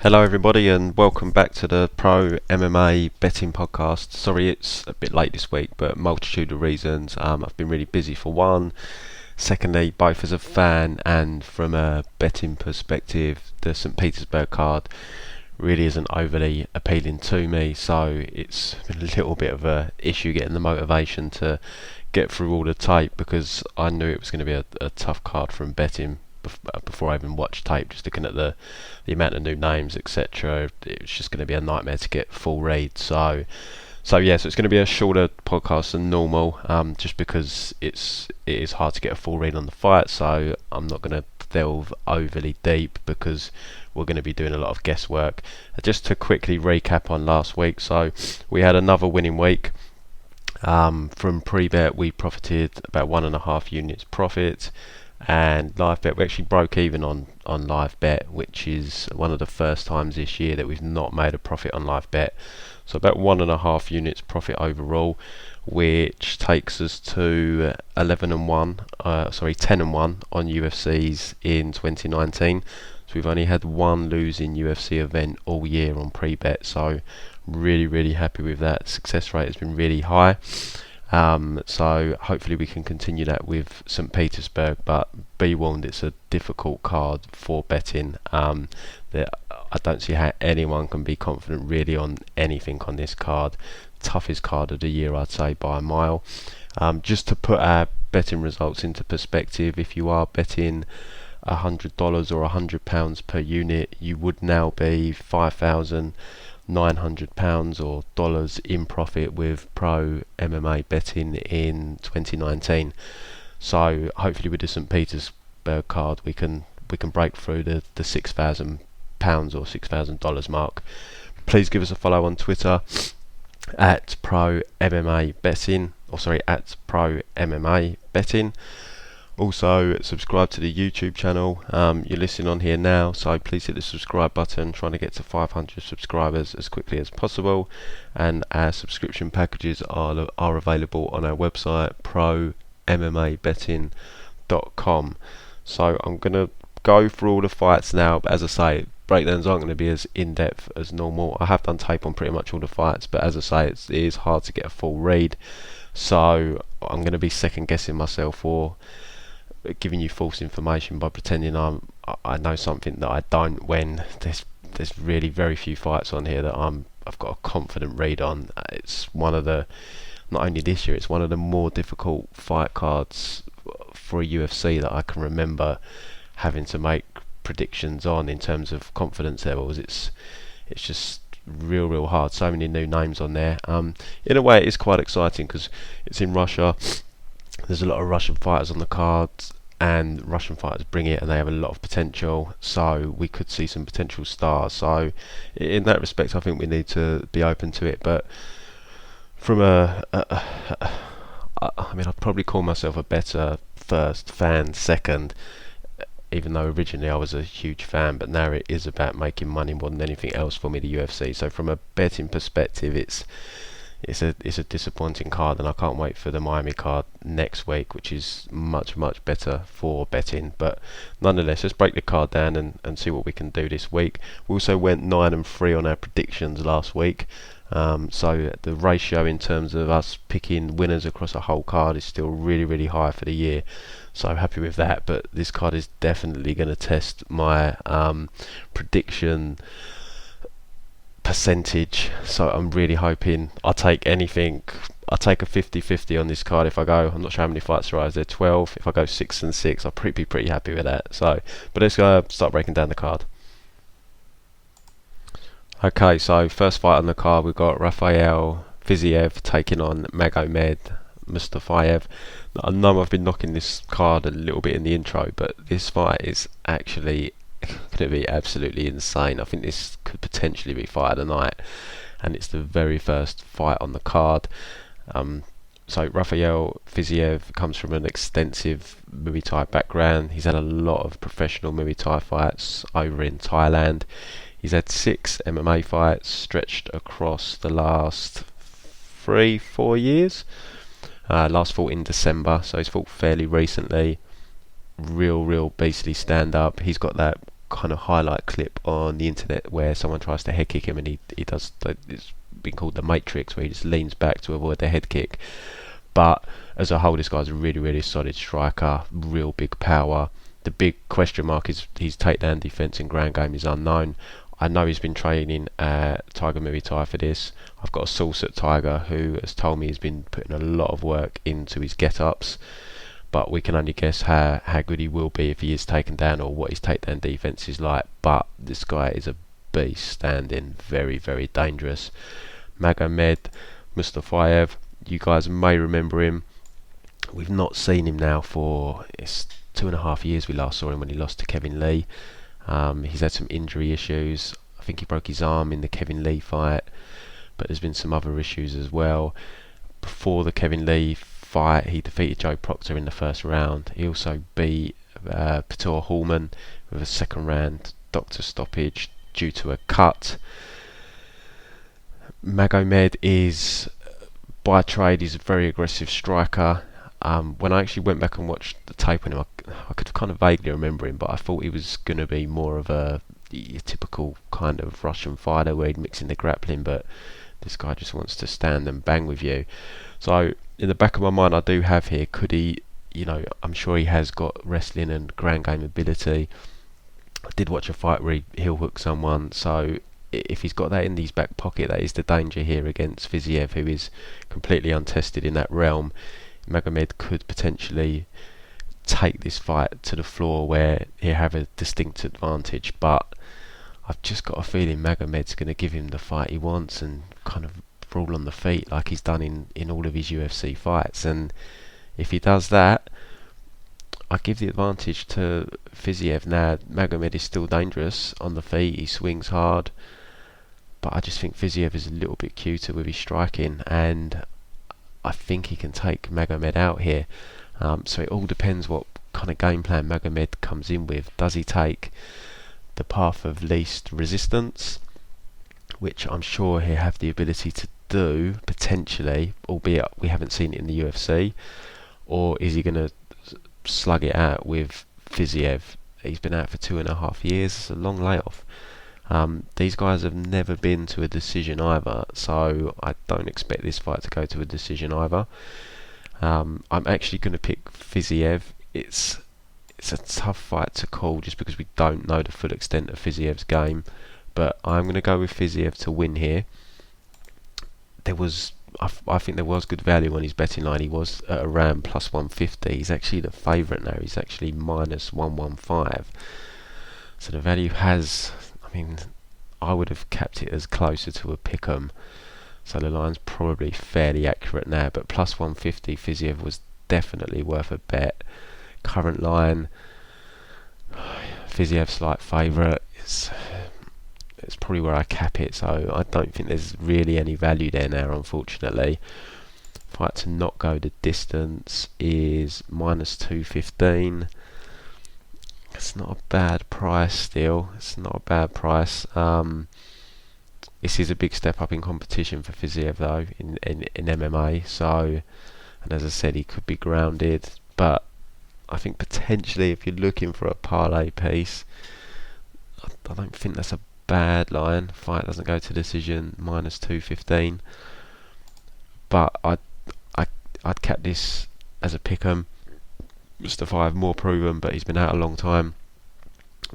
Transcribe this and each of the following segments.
Hello everybody and welcome back to the Pro MMA Betting Podcast. Sorry it's a bit late this week, but multitude of reasons. I've been really busy for one. Secondly, both as a fan and from a betting perspective, the St. Petersburg card really isn't overly appealing to me, so it's been a little bit of a issue getting the motivation to get through all the tape, because I knew it was going to be a tough card from betting before I even watched tape. Just looking at the amount of new names, etc., it was just going to be a nightmare to get full read. So yeah, so it's going to be a shorter podcast than normal, just because it is hard to get a full read on the fight. So I'm not going to delve overly deep because we're going to be doing a lot of guesswork. Just to quickly recap on last week, so we had another winning week. From pre-bet we profited about 1.5 units profit, and live bet we actually broke even on live bet, which is one of the first times this year that we've not made a profit on live bet. So about 1.5 units profit overall, which takes us to 10 and 1 on UFCs in 2019. So we've only had one losing UFC event all year on pre-bet, so really happy with that. Success rate has been really high. So hopefully we can continue that with St. Petersburg, but be warned, it's a difficult card for betting. That I don't see how anyone can be confident really on anything on this card. Toughest card of the year, I'd say, by a mile. Just to put our betting results into perspective, if you are betting $100 or £100 per unit, you would now be £5,900 or dollars in profit with Pro MMA betting in 2019. So hopefully with the St. Petersburg card we can break through the £6,000 or $6,000 mark. Please give us a follow on Twitter at Pro MMA Betting, at Pro MMA Betting. Also subscribe to the YouTube channel. You're listening on here now, so please hit the subscribe button. Trying to get to 500 subscribers as quickly as possible, and our subscription packages are available on our website prommmabetting.com. So I'm going to go through all the fights now, but as I say, breakdowns aren't going to be as in-depth as normal. I have done tape on pretty much all the fights, but as I say, it is hard to get a full read, so I'm going to be second guessing myself or giving you false information by pretending I know something that I don't, when there's really very few fights on here that I've got a confident read on. It's one of the, not only this year, it's one of the more difficult fight cards for a UFC that I can remember having to make predictions on in terms of confidence levels. It's just real hard. So many new names on there. In a way it is quite exciting because it's in Russia. There's a lot of Russian fighters on the cards, and Russian fighters bring it, and they have a lot of potential, so we could see some potential stars. So in that respect I think we need to be open to it. But from I mean, I'd probably call myself a better first, fan second, even though originally I was a huge fan, but now it is about making money more than anything else for me, the UFC. So from a betting perspective, it's a disappointing card, and I can't wait for the Miami card next week, which is much better for betting. But nonetheless, let's break the card down and see what we can do this week. We also went 9 and 3 on our predictions last week. So the ratio in terms of us picking winners across a whole card is still really high for the year, so I'm happy with that. But this card is definitely going to test my prediction percentage, so I'm really hoping I'll take anything. I'll take a 50-50 on this card. If I go, I'm not sure how many fights there are. Is there 12? If I go 6 and 6, I'll be pretty happy with that. So, but let's go start breaking down the card. Okay, so first fight on the card, we've got Rafael Fiziev taking on Magomed Mustafayev. I know I've been knocking this card a little bit in the intro, but this fight is actually going to be absolutely insane. I think this could potentially be fight of the night, and it's the very first fight on the card. So Rafael Fiziev comes from an extensive Muay Thai background. He's had a lot of professional Muay Thai fights over in Thailand. He's had 6 MMA fights stretched across the last 3-4 years. Last fought in December, so he's fought fairly recently. Real beastly stand up. He's got that kind of highlight clip on the internet where someone tries to head kick him and he does, it's been called the Matrix, where he just leans back to avoid the head kick. But as a whole, this guy's a really, really solid striker, real big power. The big question mark is his takedown defence in ground game is unknown. I know he's been training at Tiger Muay Thai for this. I've got a source at Tiger who has told me he's been putting a lot of work into his get-ups, but we can only guess how good he will be if he is taken down, or what his takedown defence is like. But this guy is a beast standing, very, very dangerous. Magomed Mustafayev, you guys may remember him. We've not seen him now for, it's 2.5 years we last saw him, when he lost to Kevin Lee. He's had some injury issues. I think he broke his arm in the Kevin Lee fight, but there's been some other issues as well. Before the Kevin Lee fight, he defeated Joe Proctor in the first round. He also beat Peter Hallman with a second round doctor stoppage due to a cut. Magomed is, by trade, he's a very aggressive striker. When I actually went back and watched the tape on him, I could kind of vaguely remember him, but I thought he was going to be more of a typical kind of Russian fighter where he'd mix in the grappling, but this guy just wants to stand and bang with you. So in the back of my mind, I do have here, could he, I'm sure he has got wrestling and ground game ability. I did watch a fight where he heel hooked someone, so if he's got that in his back pocket, that is the danger here against Fiziev, who is completely untested in that realm. Magomed could potentially take this fight to the floor where he'll have a distinct advantage, but I've just got a feeling Magomed's going to give him the fight he wants and kind of brawl on the feet like he's done in all of his UFC fights. And if he does that, I give the advantage to Fiziev. Now, Magomed is still dangerous on the feet, he swings hard, but I just think Fiziev is a little bit cuter with his striking, and I think he can take Magomed out here. So it all depends what kind of game plan Magomed comes in with. Does he take the path of least resistance, which I'm sure he'll have the ability to do, potentially, albeit we haven't seen it in the UFC, or is he going to slug it out with Fiziev? He's been out for 2.5 years. It's a long layoff. These guys have never been to a decision either, so I don't expect this fight to go to a decision either. I'm actually going to pick Fiziev. It's a tough fight to call just because we don't know the full extent of Fiziev's game, but I'm going to go with Fiziev to win here. I think there was good value on his betting line. He was at around plus 150. He's actually the favourite now. He's actually minus 115. So the value has, I would have kept it as closer to a pick'em. So the line's probably fairly accurate now, but plus 150 Fiziev was definitely worth a bet. Current line, Fiziev slight favourite. It's probably where I cap it, so I don't think there's really any value there now, unfortunately. Fight to not go the distance is minus 215. It's not a bad price still. It's not a bad price. This is a big step up in competition for Fiziev though in MMA. So, and as I said, he could be grounded, but I think potentially if you're looking for a parlay piece, I don't think that's a bad line. Fight doesn't go to decision, minus 215. But I'd cap this as a pick'em. Mustafayev more proven, but he's been out a long time.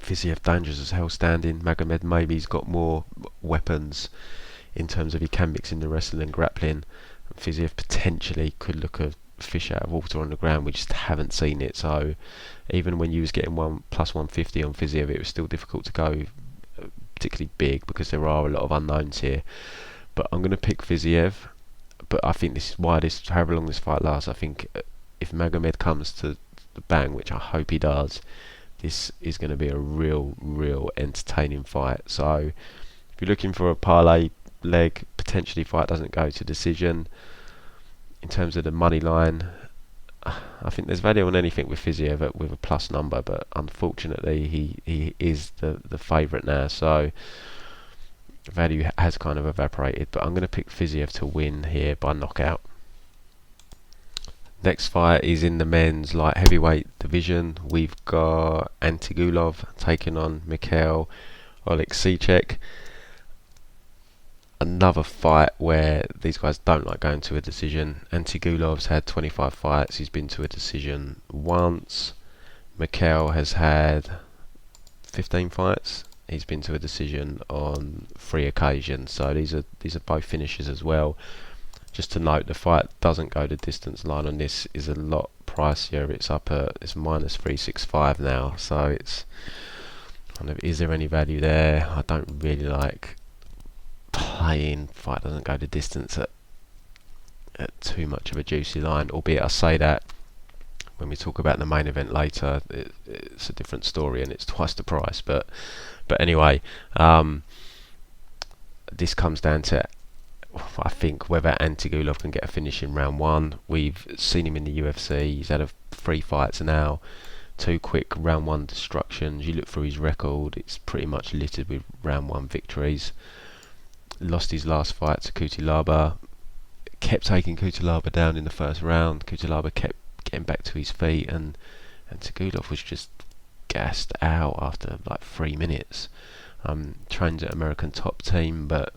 Fiziev dangerous as hell standing. Magomed maybe he's got more weapons in terms of he can mix in the wrestling and grappling. Fiziev potentially could look a fish out of water on the ground. We just haven't seen it. So even when you was getting plus 150 on Fiziev, it was still difficult to go particularly big because there are a lot of unknowns here. But I'm going to pick Fiziev. But I think this is why however long this fight lasts, I think if Magomed comes to the bang, which I hope he does, this is going to be a real entertaining fight. So if you're looking for a parlay leg, potentially fight doesn't go to decision. In terms of the money line, I think there's value on anything with Fiziev with a plus number, but unfortunately he is the favourite now, so value has kind of evaporated. But I'm going to pick Fiziev to win here by knockout. Next fight is in the men's light heavyweight division. We've got Antigulov taking on Mikhail Oleksiejczuk. Another fight where these guys don't like going to a decision. Antigulov's had 25 fights. He's been to a decision once. Mikhail has had 15 fights. He's been to a decision on 3 occasions. So these are both finishes as well. Just to note, the fight doesn't go the distance. Line on this is a lot pricier. It's up at minus 365 now. So it's kind of, is there any value there? I don't really like playing fight doesn't go the distance at too much of a juicy line. Albeit I say that when we talk about the main event later, it's a different story and it's twice the price. But anyway, this comes down to, I think, whether Antigulov can get a finish in round 1. We've seen him in the UFC. He's had 3 fights now, 2 quick round 1 destructions. You look through his record, it's pretty much littered with round 1 victories. Lost his last fight to Kutilaba, kept taking Kutilaba down in the first round. Kutilaba kept getting back to his feet, and Antigulov was just gassed out after like 3 minutes. Trains at American Top Team, but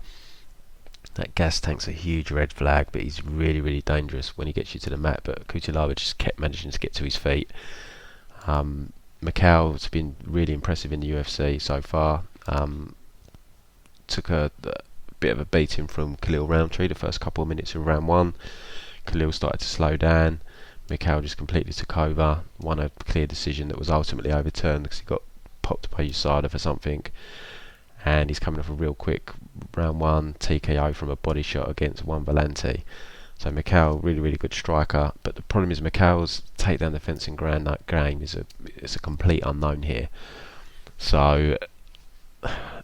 that gas tank's a huge red flag. But he's really, really dangerous when he gets you to the mat. But Kutilaba just kept managing to get to his feet. Mikhail's been really impressive in the UFC so far. Took a bit of a beating from Khalil Roundtree the first couple of minutes of round 1. Khalil started to slow down. Mikhail just completely took over, won a clear decision that was ultimately overturned because he got popped by USADA for something. And he's coming off a real quick round 1 TKO from a body shot against Juan Valente. So Mikhail, really, really good striker. But the problem is Mikhail's takedown defence in ground game is a complete unknown here. So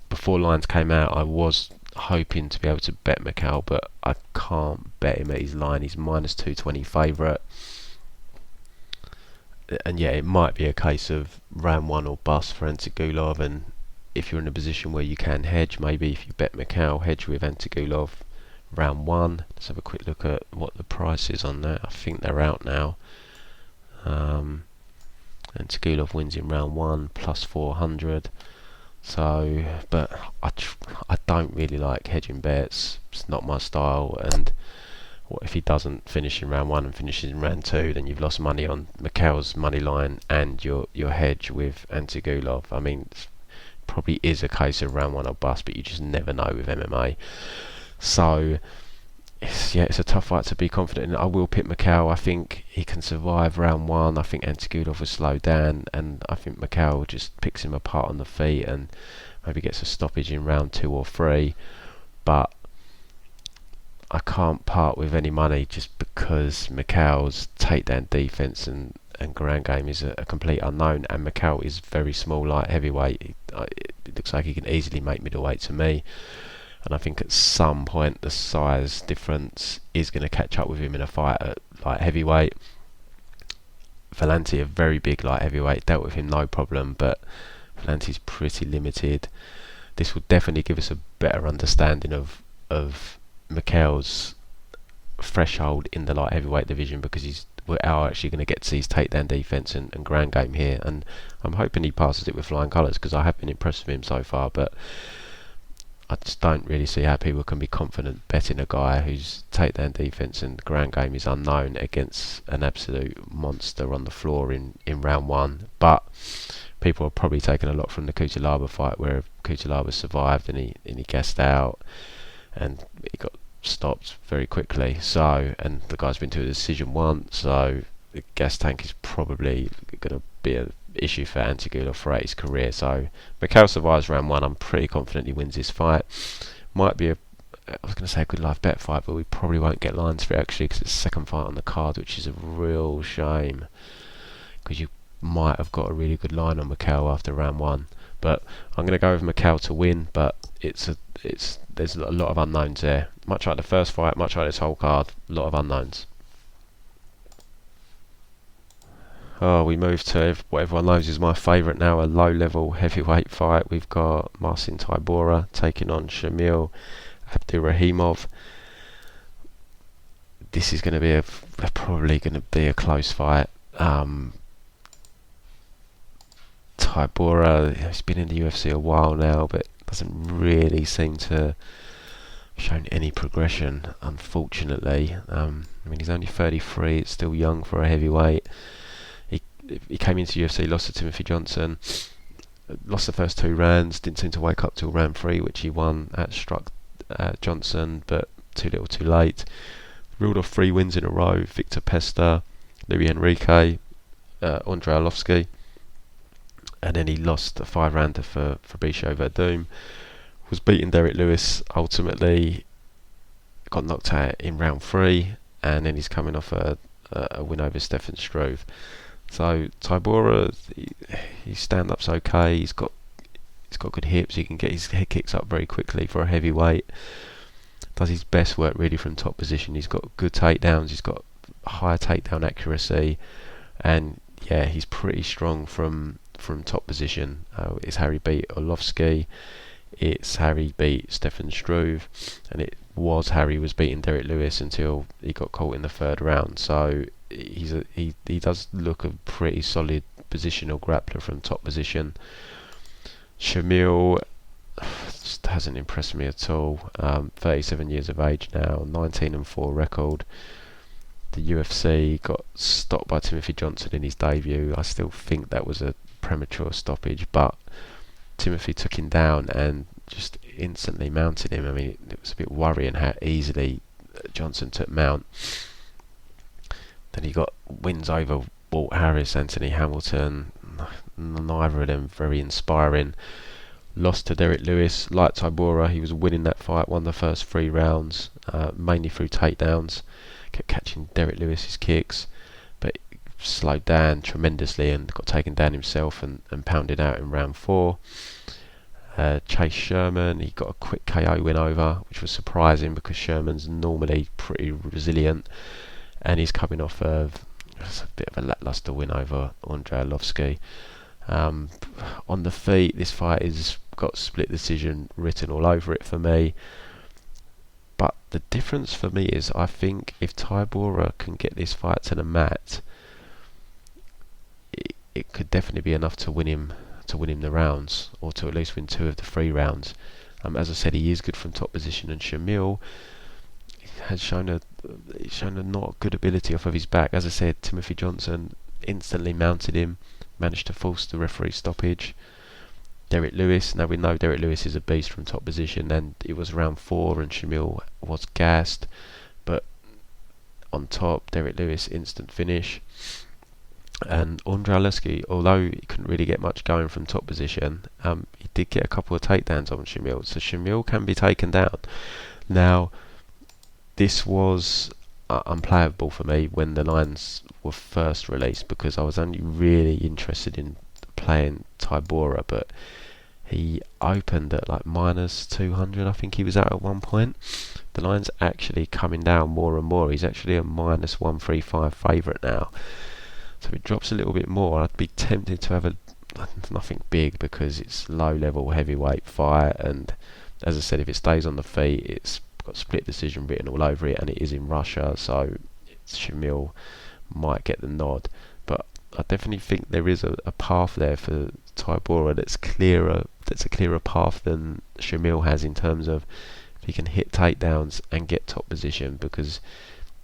before lines came out, I was hoping to be able to bet Mikhail, but I can't bet him at his line. He's minus 220 favourite. And yeah, it might be a case of round 1 or bust for Antigulov, and if you're in a position where you can hedge, maybe if you bet Mikhail, hedge with Antigulov round 1. Let's have a quick look at what the price is on that. I think they're out now. Antigulov wins in round 1 plus 400. So, but I don't really like hedging bets. It's not my style. And what if he doesn't finish in round 1 and finishes in round 2? Then you've lost money on Mikhail's money line and your hedge with Antigulov. I mean, it probably is a case of round 1 or bust, but you just never know with MMA. So it's a tough fight to be confident in. I will pick Mikhail. I think he can survive round 1. I think Antigulov will slow down, and I think Mikhail just picks him apart on the feet and maybe gets a stoppage in round 2 or 3. But I can't part with any money just because Mikhail's takedown defense and ground game is a complete unknown, and Mikhail is very small, light heavyweight. It looks like he can easily make middleweight to me. And I think at some point the size difference is going to catch up with him in a fight at light heavyweight. Valente, a very big light heavyweight, dealt with him no problem, but Valente's pretty limited. This will definitely give us a better understanding of Mikhail's threshold in the light heavyweight division, because we're actually going to get to see his takedown defense and ground game here, and I'm hoping he passes it with flying colours because I have been impressed with him so far. But I just don't really see how people can be confident betting a guy whose takedown defense and ground game is unknown against an absolute monster on the floor in round 1. But people are probably taking a lot from the Kutilaba fight, where Kutilaba survived and he gassed out and he got stopped very quickly. So, and the guy's been to a decision once, so the gas tank is probably going to be an issue for Antigulov throughout his career. So Mikhail survives round 1. I'm pretty confident he wins this fight. Might be I was going to say a good live bet fight, but we probably won't get lines for it actually, because it's the second fight on the card, which is a real shame, because you might have got a really good line on Mikhail after round 1. But I'm going to go with Mikhail to win, but there's a lot of unknowns there. Much like the first fight, much like this whole card, a lot of unknowns. We move to what everyone knows is my favourite now, a low-level heavyweight fight. We've got Marcin Tybura taking on Shamil Abdurahimov. this is going to be probably going to be a close fight. Tybura, he's been in the UFC a while now, but doesn't really seem to have shown any progression, unfortunately. I mean, he's only 33, it's still young for a heavyweight. He came into UFC, lost to Timothy Johnson, lost the first 2 rounds, didn't seem to wake up till round 3, which he won struck Johnson, but too little too late. Ruled off 3 wins in a row: Victor Pesta, Louis Enrique, Andrei Arlovski, and then he lost a 5-rounder for Fabricio Verdum. Was beating Derek Lewis ultimately, got knocked out in round 3, and then he's coming off a win over Stefan Struve. So Tybura, his stand-up's okay. He's got good hips. He can get his head kicks up very quickly for a heavyweight. Does his best work really from top position. He's got good takedowns. He's got high takedown accuracy, and yeah, he's pretty strong from top position. It's how he beat Orlovsky. It's how he beat Stefan Struve, and it was how he was beating Derek Lewis until he got caught in the 3rd round. So he does look a pretty solid positional grappler from top position. Shamil just hasn't impressed me at all. 37 years of age now, 19-4 record. The UFC got stopped by Timothy Johnson in his debut. I still think that was a premature stoppage, but Timothy took him down and just instantly mounted him. I mean, it was a bit worrying how easily Johnson took mount. Then he got wins over Walt Harris, Anthony Hamilton. Neither of them very inspiring. Lost to Derek Lewis. Like Tybura, he was winning that fight, won the first 3 rounds, mainly through takedowns. Kept catching Derek Lewis's kicks, but slowed down tremendously and got taken down himself and pounded out in round 4. Chase Sherman, he got a quick KO win over, which was surprising because Sherman's normally pretty resilient, and he's coming off a bit of a lackluster win over Andrei Arlovsky. On the feet, this fight has got split decision written all over it for me. But the difference for me is, I think if Tybura can get this fight to the mat, it could definitely be enough to win him the rounds, or to at least win 2 of the 3 rounds. As I said, he is good from top position, and Shamil has shown a not good ability off of his back. As I said, Timothy Johnson instantly mounted him, managed to force the referee stoppage. Derek Lewis, now we know Derek Lewis is a beast from top position, and it was round 4 and Shamil was gassed, but on top, Derek Lewis instant finish. And Andrei Arlovsky, although he couldn't really get much going from top position, he did get a couple of takedowns on Shamil, so Shamil can be taken down. Now, this was unplayable for me when the lines were first released, because I was only really interested in playing Tybura, but he opened at like minus 200, I think he was at one point. The line's actually coming down more and more. He's actually a minus 135 favourite now, so it drops a little bit more. I'd be tempted to have nothing big, because it's low level heavyweight fight, and as I said, if it stays on the feet, it's got split decision written all over it, and it is in Russia, so Shamil might get the nod. But I definitely think there is a path there for Tybura that's a clearer path than Shamil has, in terms of if he can hit takedowns and get top position, because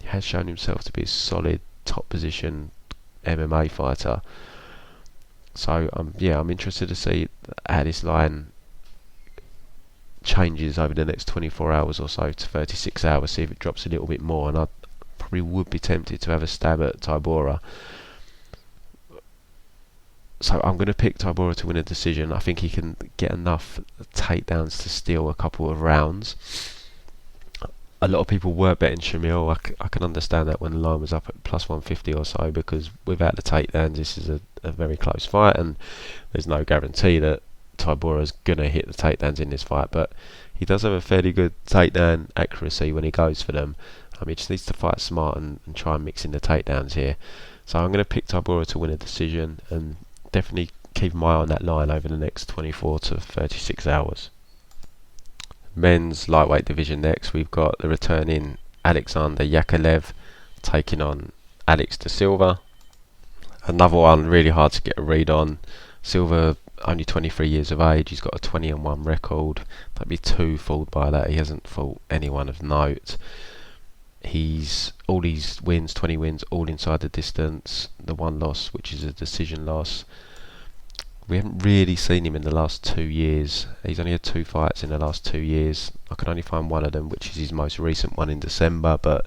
he has shown himself to be a solid top position MMA fighter. So I'm interested to see how this line changes over the next 24 hours or so to 36 hours, see if it drops a little bit more, and I probably would be tempted to have a stab at Tybura. So I'm going to pick Tybura to win a decision. I think he can get enough takedowns to steal a couple of rounds. A lot of people were betting Shamil. I can understand that when the line was up at plus 150 or so, because without the takedowns, this is a very close fight, and there's no guarantee that Tybura's going to hit the takedowns in this fight, but he does have a fairly good takedown accuracy when he goes for them. He just needs to fight smart and try and mix in the takedowns here. So I'm going to pick Tybura to win a decision, and definitely keep my eye on that line over the next 24 to 36 hours. Men's lightweight division next, we've got the returning Alexander Yakovlev taking on Alex de Silva. Another one really hard to get a read on. Silva only 23 years of age. He's got a 20-1 record. Don't be too fooled by that. He hasn't fought anyone of note. He's all these wins, 20 wins, all inside the distance. The one loss, which is a decision loss. We haven't really seen him in the last 2 years. He's only had 2 fights in the last 2 years. I can only find one of them, which is his most recent one in December, but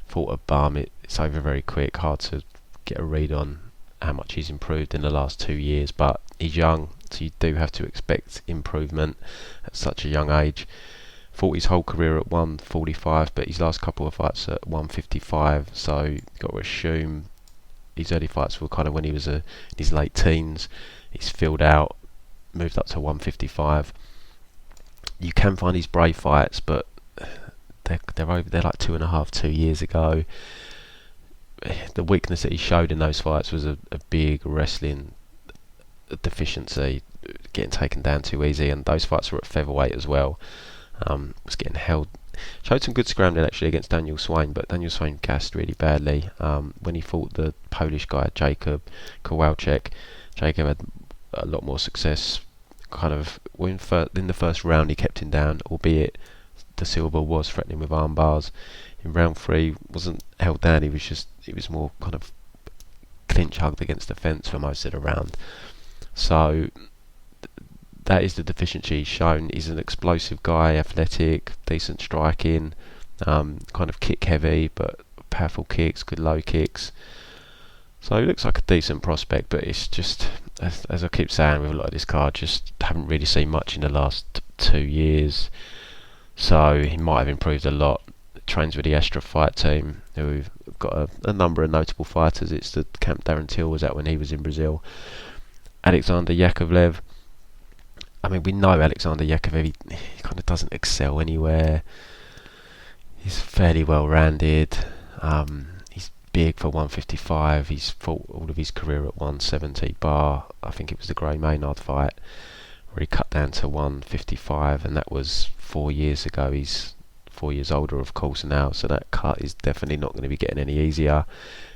fought a bum. It's over very quick. Hard to get a read on how much he's improved in the last 2 years, but he's young, so you do have to expect improvement at such a young age. Fought his whole career at 145, but his last couple of fights at 155, so you've got to assume his early fights were kind of when he was in his late teens. He's filled out, moved up to 155. You can find his brave fights, but they're over. They're like 2 years ago. The weakness that he showed in those fights was a big wrestling deficiency, getting taken down too easy, and those fights were at featherweight as well. Was getting held. Showed some good scrambling actually against Daniel Swain, but Daniel Swain gassed really badly. When he fought the Polish guy Jakub Kowalczyk, Jakub had a lot more success. Kind of in the first round he kept him down, albeit De Silva was threatening with arm bars. In round 3 wasn't held down. He was more kind of clinch hugged against the fence for most of the round. So that is the deficiency he's shown. He's an explosive guy, athletic, decent striking, kind of kick heavy, but powerful kicks, good low kicks. So he looks like a decent prospect, but it's just, as I keep saying with a lot of this card, just haven't really seen much in the last 2 years. So he might have improved a lot. Trains with the Astra fight team, who've got a number of notable fighters. It's the camp Darren Till was at when he was in Brazil. Alexander Yakovlev. I mean, we know Alexander Yakovlev, he kind of doesn't excel anywhere. He's fairly well rounded. He's big for 155. He's fought all of his career at 170 bar. I think it was the Gray Maynard fight where he cut down to 155, and that was 4 years ago. He's 4 years older, of course, now, so that cut is definitely not going to be getting any easier.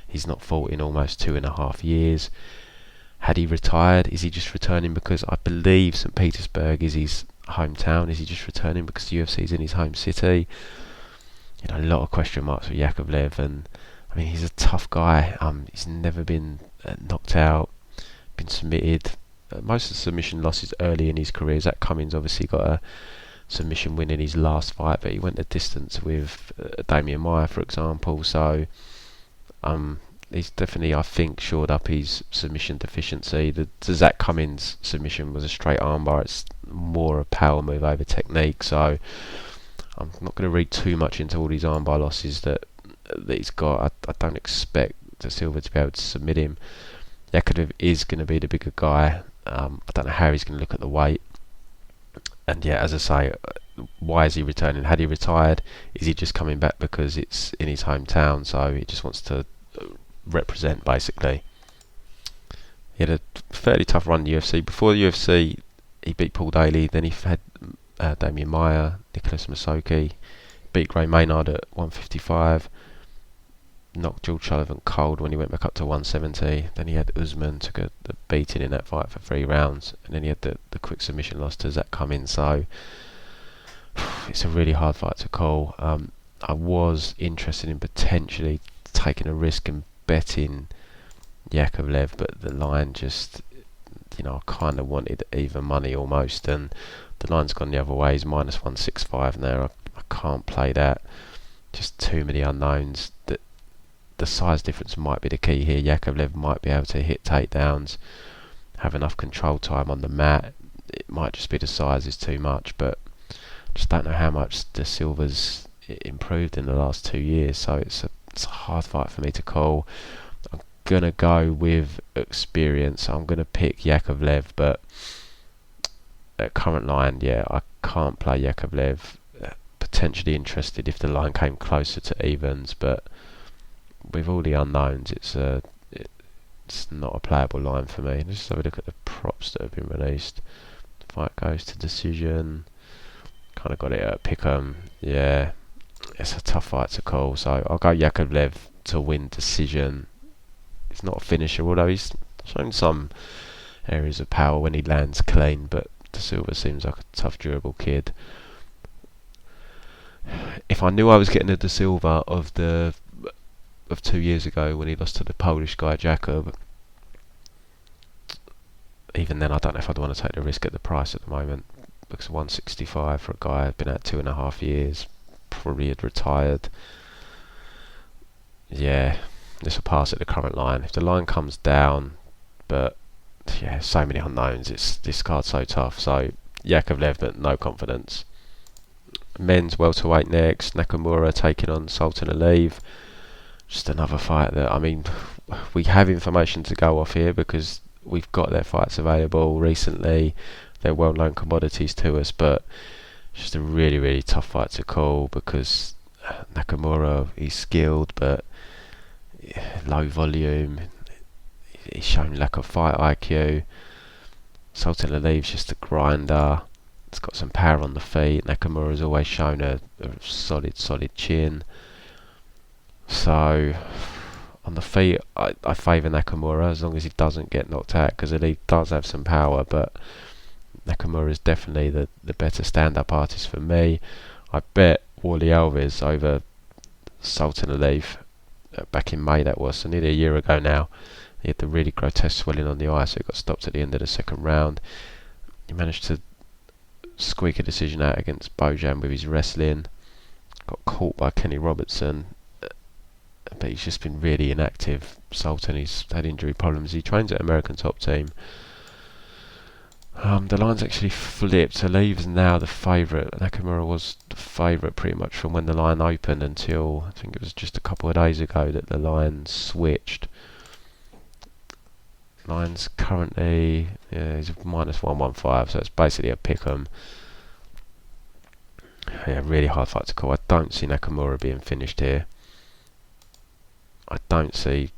He's not fought in almost 2.5 years. Had he retired? Is he just returning because I believe St. Petersburg is his hometown? Is he just returning because the UFC is in his home city? You know, a lot of question marks for Yakovlev, and I mean, he's a tough guy. He's never been knocked out, been submitted. Most of the submission losses early in his career. Zach Cummins obviously got a submission win in his last fight, but he went the distance with Damian Maia, for example. So he's definitely, I think, shored up his submission deficiency. The Zach Cummins submission was a straight armbar. It's more a power move over technique. So I'm not going to read too much into all these armbar losses that he's got. I don't expect De Silva to be able to submit him. Yakovlev is going to be the bigger guy. I don't know how he's going to look at the weight. And yeah, as I say, why is he returning? Had he retired? Is he just coming back because it's in his hometown? So he just wants to represent, basically. He had a fairly tough run in the UFC. Before the UFC, he beat Paul Daly. Then he had Damian Maia, Nicholas Masoki, beat Gray Maynard at 155. Knocked George Sullivan cold when he went back up to 170. Then he had Usman, took a beating in that fight for 3 rounds, and then he had the quick submission loss to Zach Cummins. So it's a really hard fight to call. I was interested in potentially taking a risk and betting Yakovlev, but the line just, I kind of wanted even money almost, and the line's gone the other way. He's minus 165 now. I can't play that. Just too many unknowns. The size difference might be the key here. Yakovlev might be able to hit takedowns, have enough control time on the mat. It might just be the size is too much, but just don't know how much De Silva's improved in the last 2 years. So it's a hard fight for me to call. I'm gonna go with experience. I'm gonna pick Yakovlev, but at current line, I can't play Yakovlev. Potentially interested if the line came closer to evens, but with all the unknowns, it's not a playable line for me. Let's just have a look at the props that have been released. The fight goes to decision. Kind of got it at Pick'em. Yeah, it's a tough fight to call. So I'll go Yakovlev to win decision. He's not a finisher, although he's shown some areas of power when he lands clean, but De Silva seems like a tough, durable kid. If I knew I was getting a De Silva of 2 years ago when he lost to the Polish guy Jakob, even then I don't know if I'd want to take the risk at the price at the moment, because 165 for a guy who'd been out 2.5 years, probably had retired. Yeah, this will pass at the current line. If the line comes down, but yeah, so many unknowns. This card's so tough. So Yakovlev, but no confidence. Men's welterweight next. Nakamura taking on Sultan Aliyev. Just another fight that, I mean, we have information to go off here because we've got their fights available recently. They're well-known commodities to us, but it's just a really, really tough fight to call because Nakamura, he's skilled, but low volume. He's shown lack of fight IQ. Sultan Aliyev's just a grinder. He's got some power on the feet. Nakamura's always shown a solid chin. So on the feet, I favour Nakamura as long as he doesn't get knocked out, because Aliyev does have some power, but Nakamura is definitely the better stand-up artist for me. I bet Wally Alves over Sultan Aliyev back in May, that was, so nearly a year ago now. He had the really grotesque swelling on the eye, so he got stopped at the end of the second round. He managed to squeak a decision out against Bojan with his wrestling. Got caught by Kenny Robertson, but he's just been really inactive. Sultan, he's had injury problems. He trains at American Top Team. The line's actually flipped. Aliyev's now the favourite. Nakamura was the favourite pretty much from when the line opened until I think it was just a couple of days ago that the line switched. Line's currently he's minus 115, so it's basically a pick'em. Yeah, really hard fight to call. I don't see Nakamura being finished here. I don't see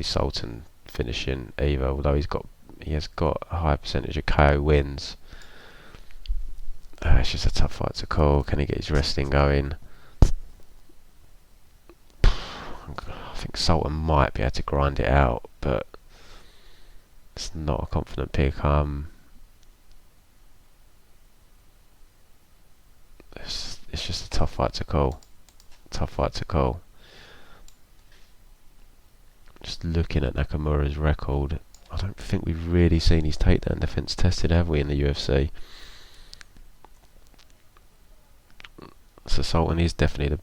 Sultan finishing either, although he has got a high percentage of KO wins. It's just a tough fight to call. Can he get his wrestling going? I think Sultan might be able to grind it out, but it's not a confident pick. It's just a tough fight to call. Just looking at Nakamura's record, I don't think we've really seen his takedown defence tested, have we, in the UFC? So Sultan is definitely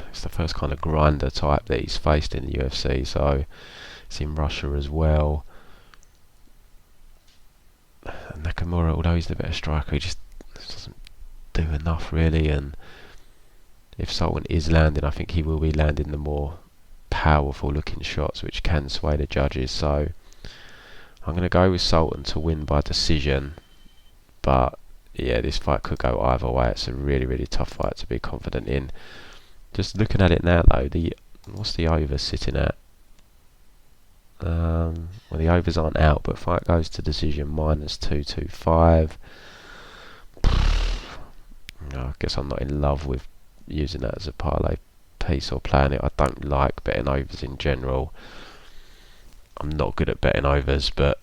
it's the first kind of grinder type that he's faced in the UFC. So it's in Russia as well. And Nakamura, although he's the better striker, he just doesn't do enough really. And if Sultan is landing, I think he will be landing the more powerful looking shots, which can sway the judges. So I'm going to go with Sultan to win by decision, but yeah, this fight could go either way. It's a really, really tough fight to be confident in. Just looking at it now though, what's the over sitting at? Well, the overs aren't out, but fight goes to decision minus 225. I guess I'm not in love with using that as a parlay piece or playing it. I don't like betting overs in general. I'm not good at betting overs, but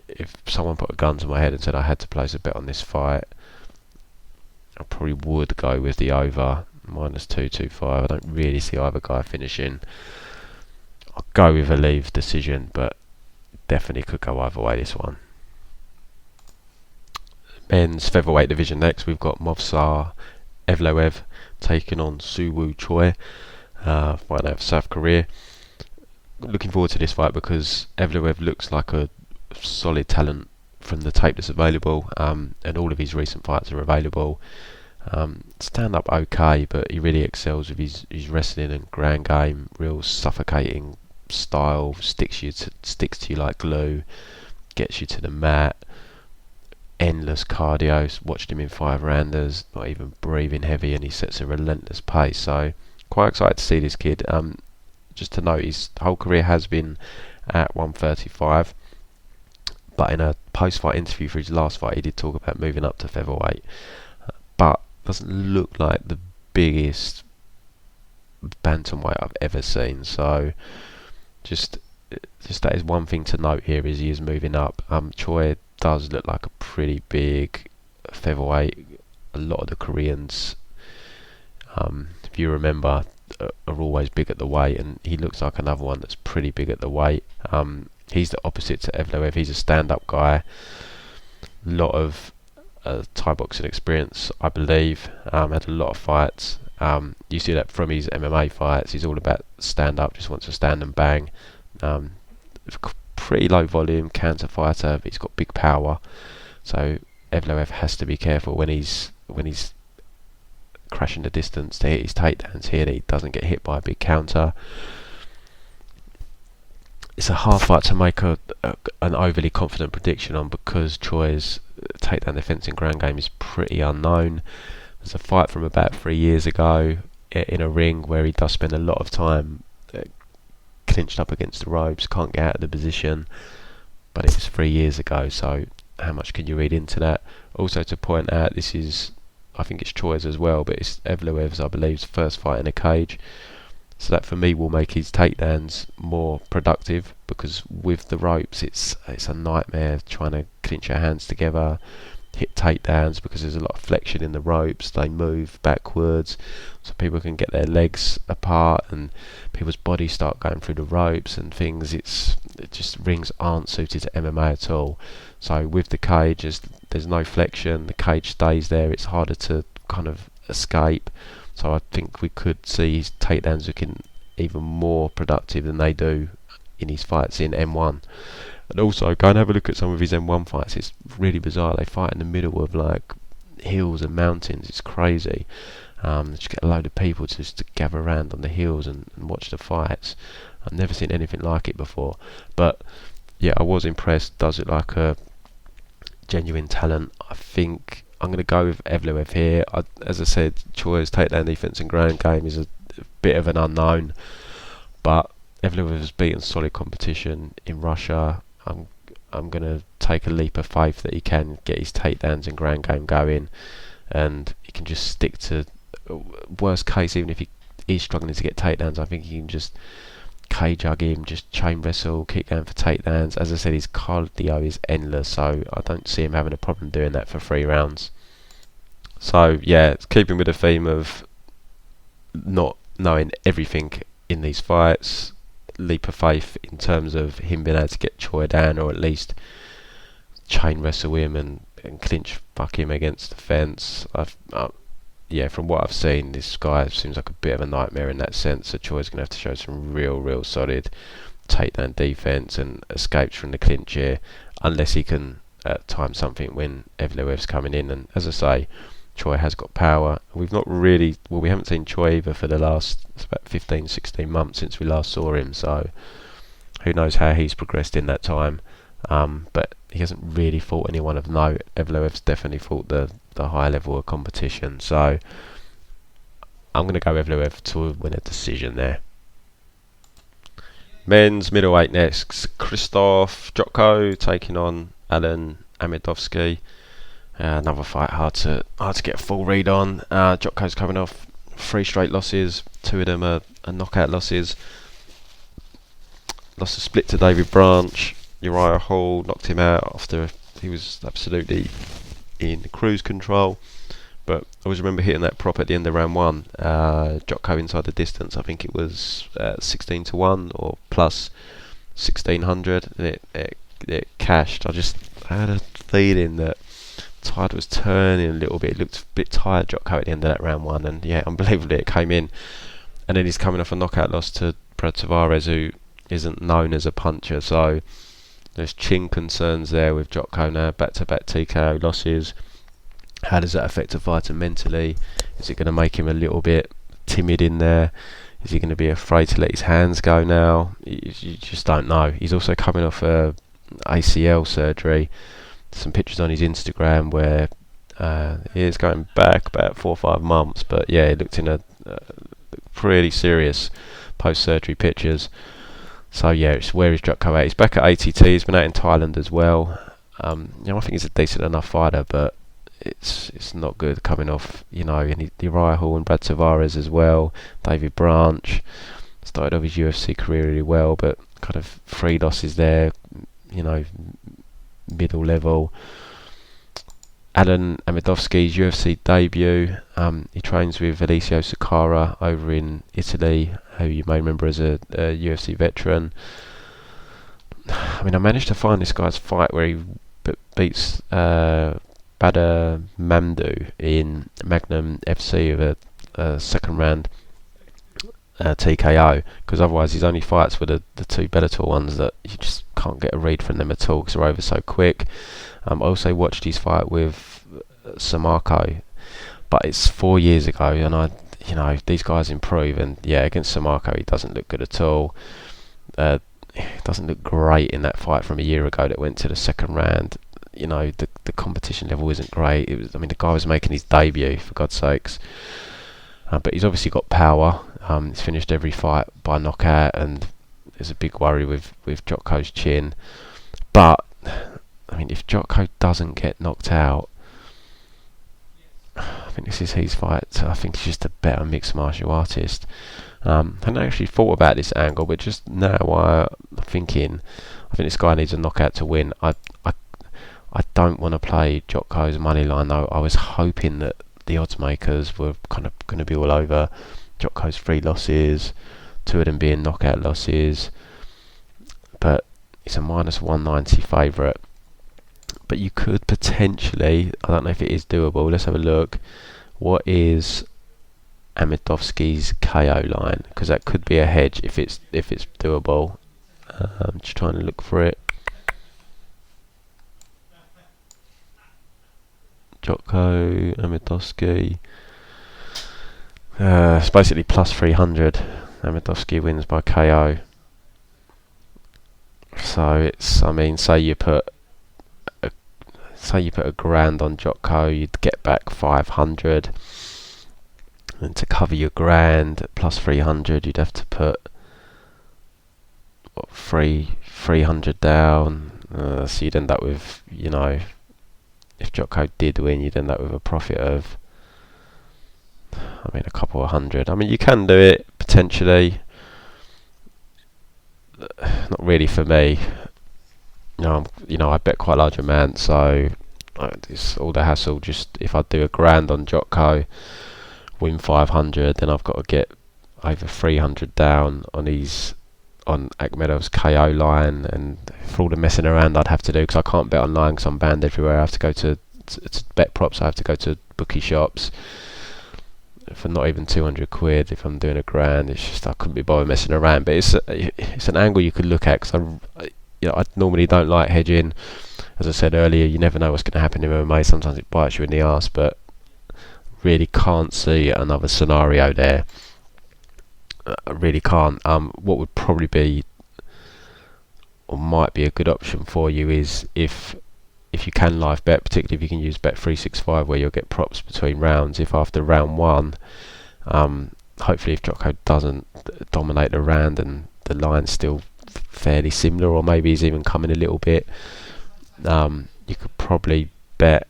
if someone put a gun to my head and said I had to place a bet on this fight, I probably would go with the over minus 225. I don't really see either guy finishing. I'll go with a leave decision, but definitely could go either way this one. Men's featherweight division next, we've got Movsar Evloev taking on Choi, fighting out of South Korea. Looking forward to this fight because Evloev looks like a solid talent from the tape that's available, and all of his recent fights are available. Stand up okay, but he really excels with his wrestling and ground game. Real suffocating style, sticks to you like glue, gets you to the mat. Endless cardio. Watched him in 5-rounders, not even breathing heavy, and he sets a relentless pace. So quite excited to see this kid. Just to note, his whole career has been at 135, but in a post-fight interview for his last fight, he did talk about moving up to featherweight. But doesn't look like the biggest bantamweight I've ever seen. So just that is one thing to note here, is he is moving up. Choi does look like a pretty big featherweight. A lot of the Koreans, if you remember, are always big at the weight, and he looks like another one that's pretty big at the weight. He's the opposite to Evloev. He's a stand-up guy. Lot of Thai boxing experience, I believe. Had a lot of fights. You see that from his MMA fights. He's all about stand-up. Just wants to stand and bang. Pretty low volume, counter fighter, but he's got big power. So Evloev has to be careful when he's crashing the distance to hit his takedowns here, that he doesn't get hit by a big counter. It's a hard fight to make an overly confident prediction on, because Choi's takedown defence in ground game is pretty unknown. There's a fight from about 3 years ago in a ring where he does spend a lot of time clinched up against the ropes, can't get out of the position, but it was 3 years ago, so how much can you read into that? Also to point out, this is, I think it's Choi's as well, but it's Evloev's, I believe, first fight in a cage. So that for me will make his takedowns more productive, because with the ropes it's a nightmare trying to clinch your hands together, hit takedowns, because there's a lot of flexion in the ropes. They move backwards, so people can get their legs apart and people's bodies start going through the ropes and things. Rings aren't suited to MMA at all. So with the cage, there's no flexion, the cage stays there, it's harder to kind of escape. So I think we could see his takedowns looking even more productive than they do in his fights in M1. And also, go and have a look at some of his M1 fights. It's really bizarre. They fight in the middle of like hills and mountains. It's crazy. Just get a load of people to gather around on the hills and watch the fights. I've never seen anything like it before. But yeah, I was impressed. Does it like a genuine talent. I think I'm going to go with Evloev here. As I said, Choi's takedown defence and ground game is a bit of an unknown, but Evloev has beaten solid competition in Russia. I'm going to take a leap of faith that he can get his takedowns and ground game going, and he can just stick to, worst case, even if he is struggling to get takedowns, I think he can just cage hug him, just chain wrestle, keep going for takedowns. As I said, his cardio is endless, so I don't see him having a problem doing that for 3 rounds. So yeah, keeping with the theme of not knowing everything in these fights, leap of faith in terms of him being able to get Choi down, or at least chain wrestle him and clinch fuck him against the fence. Yeah, from what I've seen, this guy seems like a bit of a nightmare in that sense. So Choi's going to have to show some real solid takedown defence and escapes from the clinch here, unless he can time something when Evloev's coming in. And as I say, Choi has got power. We haven't seen Choi either for the last about 15-16 months since we last saw him, so who knows how he's progressed in that time. But he hasn't really fought anyone of note. Evloev's definitely fought the higher level of competition, so I'm going to go Evloev to win a decision there. Men's middleweight next, Krzysztof Jotko taking on Alen Amedovski. Another fight hard to get a full read on. Jotko's coming off 3 straight losses, 2 of them are knockout losses. Lost a split to David Branch. Uriah Hall knocked him out after he was absolutely in cruise control. But I always remember hitting that prop at the end of round 1. Jotko inside the distance, I think it was 16-1 or plus 1600, and it cashed. I had a feeling that tide was turning a little bit. It looked a bit tired, Jotko, at the end of that round 1, and yeah, unbelievably it came in. And then he's coming off a knockout loss to Brad Tavares, who isn't known as a puncher, so there's chin concerns there with Jotko now. Back-to-back TKO losses. How does that affect a fighter mentally? Is it going to make him a little bit timid in there? Is he going to be afraid to let his hands go now? You just don't know. He's also coming off a ACL surgery. Some pictures on his Instagram where he is going back about 4 or 5 months, but yeah, he looked in a pretty serious post-surgery pictures. So yeah, where is Jotko at? He's back at ATT. He's been out in Thailand as well. I think he's a decent enough fighter, but it's not good coming off, and Uriah Hall and Brad Tavares as well. David Branch started off his UFC career really well, but kind of 3 losses there, middle level. Alen Amedovski's UFC debut. He trains with Alessio Sakara over in Italy, who you may remember as a UFC veteran. I managed to find this guy's fight where he beats Badr Mamdou in Magnum FC with a second round TKO, because otherwise his only fights were the 2 Bellator ones that you just can't get a read from them at all because they're over so quick. I also watched his fight with Samarko, but it's 4 years ago, and these guys improve, and against Samarko he doesn't look good at all. He doesn't look great in that fight from a year ago that went to the second round. The competition level isn't great. The guy was making his debut, for God's sakes. But he's obviously got power. He's finished every fight by knockout, and there's a big worry with Jotko's chin. But if Jotko doesn't get knocked out, I think this is his fight. So I think he's just a better mixed martial artist. I hadn't actually thought about this angle, but just now I'm thinking, I think this guy needs a knockout to win. I don't want to play Jotko's money line though. I was hoping that the odds makers were kind of going to be all over Jotko's 3 losses, 2 of them being knockout losses, but it's a -190 favourite. But you could potentially, I don't know if it is doable, let's have a look. What is Amedovski's KO line? Because that could be a hedge if it's doable. I'm just trying to look for it. Jotko, Amedovski. It's basically +300. Amedovski wins by KO. So it's, say you put a grand on Jotko, you'd get back 500. And to cover your grand +300, you'd have to put 300 down. So you'd end up with, if Jotko did win, you'd end up with a profit of, a couple of hundred. You can do it potentially. Not really for me. I bet quite large amount, so it's all the hassle. Just if I do a grand on Jotko, win 500, then I've got to get over 300 down on Akhmedov's KO line, and for all the messing around I'd have to do, because I can't bet online because I'm banned everywhere. I have to go to bet props. I have to go to bookie shops for not even 200 quid if I'm doing a grand. It's just, I couldn't be bothered messing around. But it's an angle you could look at, because I normally don't like hedging. As I said earlier, you never know what's going to happen in MMA. Sometimes it bites you in the arse, but really can't see another scenario there. I really can't. What would probably be, or might be, a good option for you is if you can live bet, particularly if you can use Bet365, where you'll get props between rounds. If after round 1, hopefully if Jotko doesn't dominate the round and the line's still fairly similar, or maybe he's even coming a little bit, you could probably bet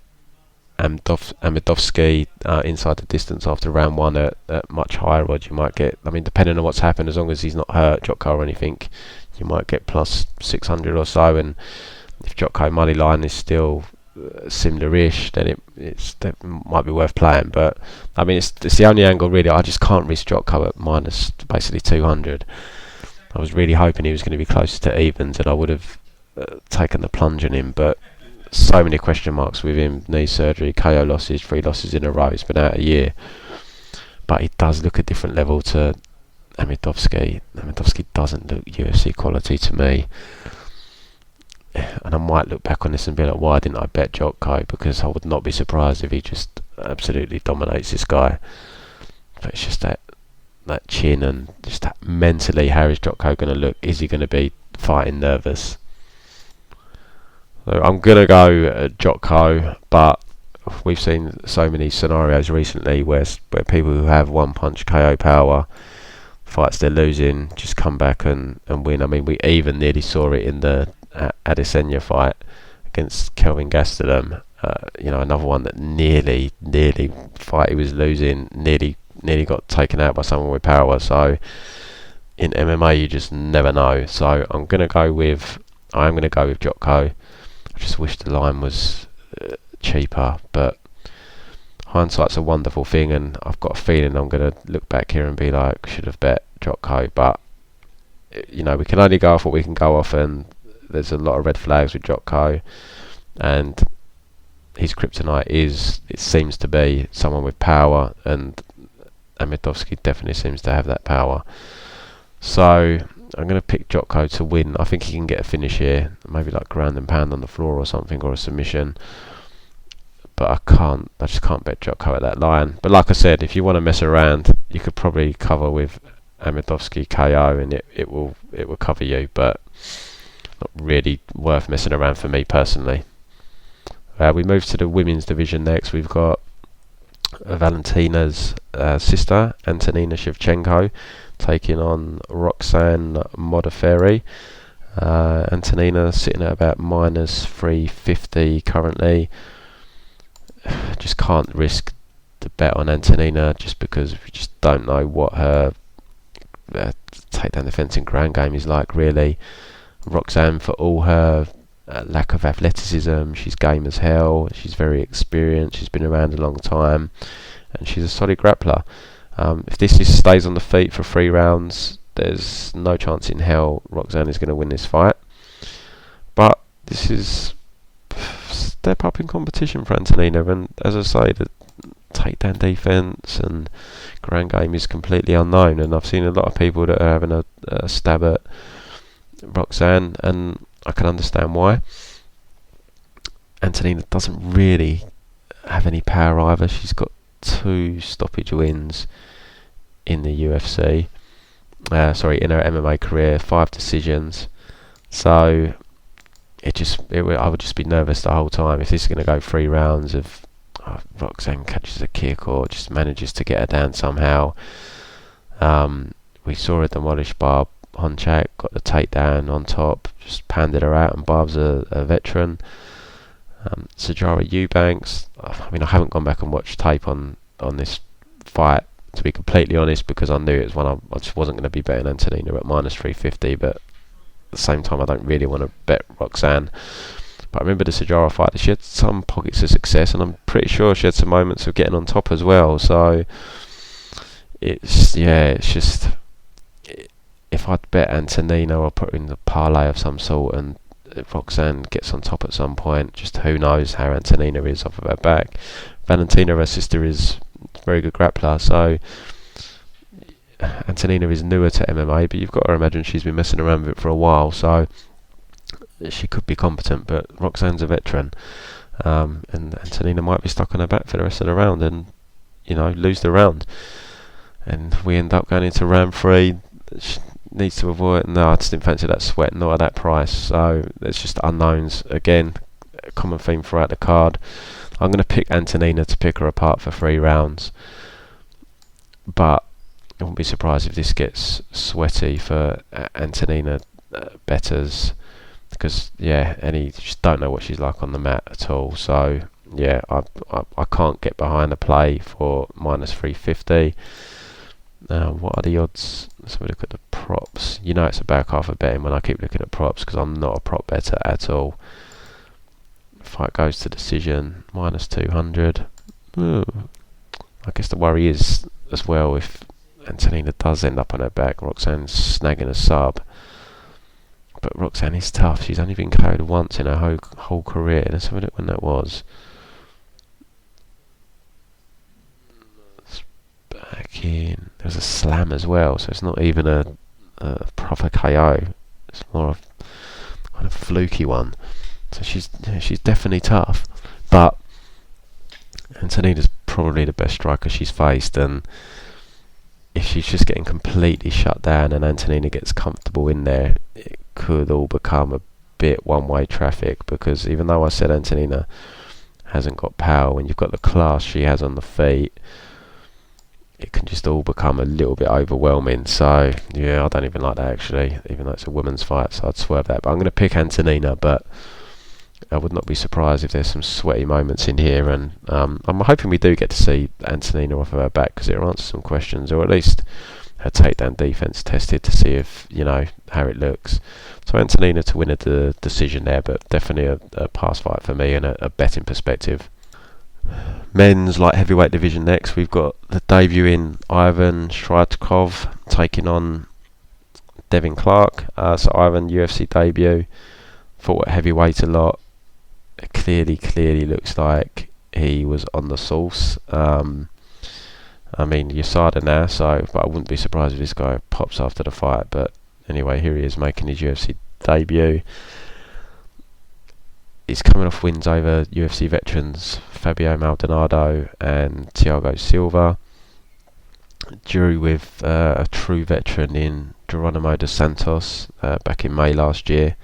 Amedovski inside the distance after round 1 at much higher odds. You might get, depending on what's happened, as long as he's not hurt, Jotko or anything, you might get +600 or so. And if Jotko money line is still similar-ish, then that might be worth playing. But it's the only angle really. I just can't risk Jotko at minus basically 200. I was really hoping he was going to be closer to evens, and I would have taken the plunge on him, but so many question marks with him. Knee surgery, KO losses, 3 losses in a row. He's been out a year, but he does look a different level to Amedovski. Amedovski doesn't look UFC quality to me, and I might look back on this and be like, why didn't I bet Jotko? Because I would not be surprised if he just absolutely dominates this guy. But it's just that chin, and just that mentally, how is Jotko going to look? Is he going to be fighting nervous? So I'm going to go Jotko, but we've seen so many scenarios recently where people who have one-punch KO power, fights they're losing, just come back and win. We even nearly saw it in the Adesanya fight against Kelvin Gastelum. Another one that nearly fight he was losing, nearly got taken out by someone with power. So in MMA you just never know. So I'm going to go with Jotko. I just wish the line was cheaper, but hindsight's a wonderful thing, and I've got a feeling I'm going to look back here and be like, should have bet Jotko. But we can only go off what we can go off, and there's a lot of red flags with Jotko, and his kryptonite it seems to be someone with power, and Amedovski definitely seems to have that power. So I'm going to pick Jotko to win. I think he can get a finish here, maybe like ground and pound on the floor or something, or a submission. But I just can't bet Jotko at that line. But like I said, if you want to mess around, you could probably cover with Amedovski KO, and it will cover you, but not really worth messing around for me personally. We move to the women's division next. We've got Valentina's sister, Antonina Shevchenko, taking on Roxanne Modafferi. Antonina sitting at about minus 350 currently. Just can't risk the bet on Antonina just because we just don't know what her takedown defence and ground game is like, really. Roxanne, for all her lack of athleticism, she's game as hell, she's very experienced, she's been around a long time, and she's a solid grappler. If this stays on the feet for 3 rounds, there's no chance in hell Roxanne is going to win this fight. But this is step up in competition for Antonina, and as I say, the takedown defence and ground game is completely unknown, and I've seen a lot of people that are having a stab at Roxanne, and I can understand why. Antonina doesn't really have any power either. She's got 2 stoppage wins in the UFC. In her MMA career, 5 decisions. So I would just be nervous the whole time if this is going to go 3 rounds of Roxanne catches a kick or just manages to get her down somehow. We saw her demolish Barb Honchak, got the takedown on top, just pounded her out, and Barb's a veteran. Sijara Eubanks, I haven't gone back and watched tape on this fight, to be completely honest, because I knew it was one I just wasn't going to be betting Antonina at minus 350, but at the same time I don't really want to bet Roxanne. But I remember the Sijara fight, she had some pockets of success, and I'm pretty sure she had some moments of getting on top as well. So it's just, if I'd bet Antonina or put her in the parlay of some sort, and if Roxanne gets on top at some point, just who knows how Antonina is off of her back. Valentina, her sister, is a very good grappler, so Antonina is newer to MMA, but you've got to imagine she's been messing around with it for a while, so she could be competent, but Roxanne's a veteran, and Antonina might be stuck on her back for the rest of the round and lose the round, and we end up going into round 3. She needs to avoid. No, I just didn't fancy that sweat, not at that price. So there's just unknowns again, a common theme throughout the card. I'm going to pick Antonina to pick her apart for 3 rounds, but I wouldn't be surprised if this gets sweaty for Antonina bettors, because and you just don't know what she's like on the mat at all. So I can't get behind a play for minus 350. What are the odds? Let's have a look at the props. It's a bad card for betting when I keep looking at props, because I'm not a prop better at all. Fight goes to decision, minus 200. I guess the worry is as well, if Antonina does end up on her back, Roxanne's snagging a sub. But Roxanne is tough. She's only been KO'd once in her whole career. Let's have a look when that was. Back in, there's a slam as well, so it's not even a proper KO. It's more of a kind of fluky one. So she's definitely tough, but Antonina's probably the best striker she's faced, and if she's just getting completely shut down and Antonina gets comfortable in there, it could all become a bit one-way traffic, because even though I said Antonina hasn't got power, when you've got the class she has on the feet, it can just all become a little bit overwhelming. So I don't even like that, actually, even though it's a women's fight, so I'd swerve that. But I'm going to pick Antonina, but I would not be surprised if there's some sweaty moments in here, and I'm hoping we do get to see Antonina off of her back, because it'll answer some questions, or at least her takedown defense tested to see if, how it looks. So Antonina to win a decision there, but definitely a pass fight for me and a betting perspective. Men's light heavyweight division next. We've got the debut in Ivan Shtyrkov taking on Devin Clark. So Ivan, UFC debut, fought at heavyweight a lot. It clearly looks like he was on the sauce. I mean, USADA now, but I wouldn't be surprised if this guy pops after the fight. But anyway, here he is making his UFC debut. He's coming off wins over UFC veterans Fabio Maldonado and Thiago Silva. Drew with a true veteran in Geronimo dos Santos back in May last year.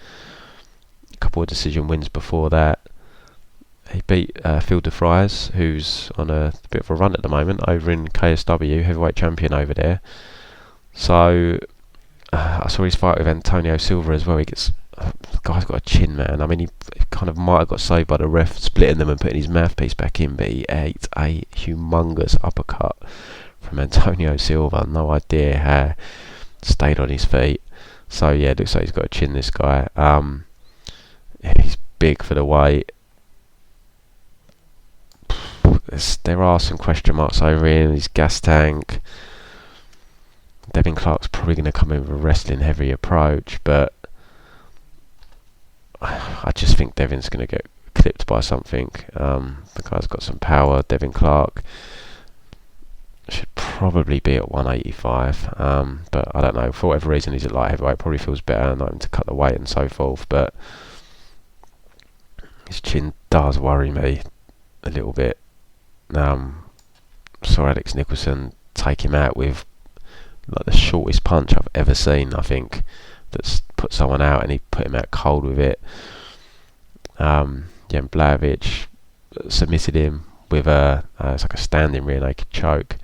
A couple of decision wins before that. He beat Phil de Vries, who's on a bit of a run at the moment over in KSW, heavyweight champion over there. So I saw his fight with Antonio Silva as well. The guy's got a chin, man. I mean, he kind of might have got saved by the ref splitting them and putting his mouthpiece back in, but he ate a humongous uppercut from Antonio Silva. No idea how stayed on his feet. So yeah, it looks like he's got a chin, this guy. He's big for the weight. There are some question marks over in his gas tank. Devin Clark's probably going to come in with a wrestling heavy approach, but I just think Devin's going to get clipped by something. The guy's got some power. Devin Clark should probably be at 185, but I don't know, for whatever reason he's at light heavyweight. Probably feels better not having to cut the weight and so forth, but his chin does worry me a little bit. Saw Alex Nicholson take him out with like the shortest punch I've ever seen, I think, that's put someone out, and he put him out cold with it. Blachowicz submitted him with it's like a standing rear naked choke,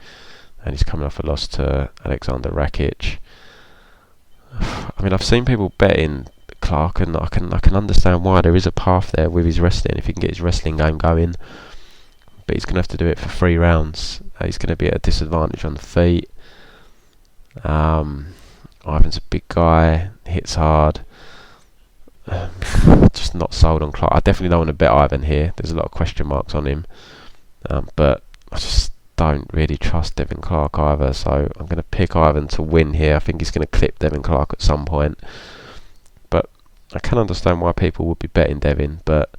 and he's coming off a loss to Alexander Rakic. I mean, I've seen people betting Clark, and I can understand why. There is a path there with his wrestling if he can get his wrestling game going, but he's going to have to do it for 3 rounds. He's going to be at a disadvantage on the feet. Ivan's a big guy, hits hard. Just not sold on Clark. I definitely don't want to bet Ivan here. There's a lot of question marks on him, but I just don't really trust Devin Clark either. So I'm going to pick Ivan to win here. I think he's going to clip Devin Clark at some point, but I can understand why people would be betting Devin. But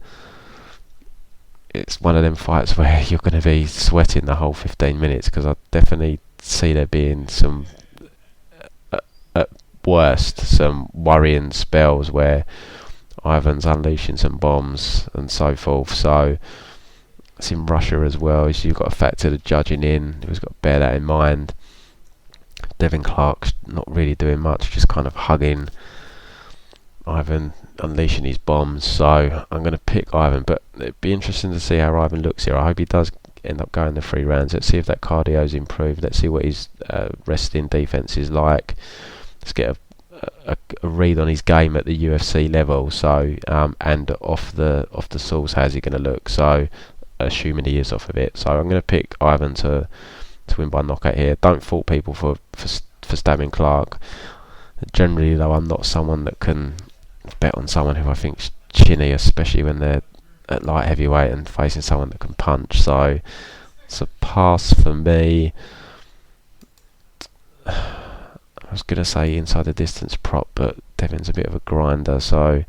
it's one of them fights where you're going to be sweating the whole 15 minutes, because I definitely see there being some at worst some worrying spells where Ivan's unleashing some bombs and so forth. So it's in Russia as well, so you've got to factor the judging in. You've got to bear that in mind. Devin Clark's not really doing much, just kind of hugging Ivan, unleashing his bombs. So I'm going to pick Ivan, but it'd be interesting to see how Ivan looks here. I hope he does end up going the 3 rounds. Let's see if that cardio's improved. Let's see what his wrestling defense is like. Let's get a read on his game at the UFC level. So and off the source, how's he going to look? So assuming he is off of it. So I'm going to pick Ivan to win by knockout here. Don't fault people for stabbing Clark. Generally, though, I'm not someone that can bet on someone who I think's chinny, especially when they're at light heavyweight and facing someone that can punch. So it's a pass for me. I was going to say inside the distance prop, but Devin's a bit of a grinder, so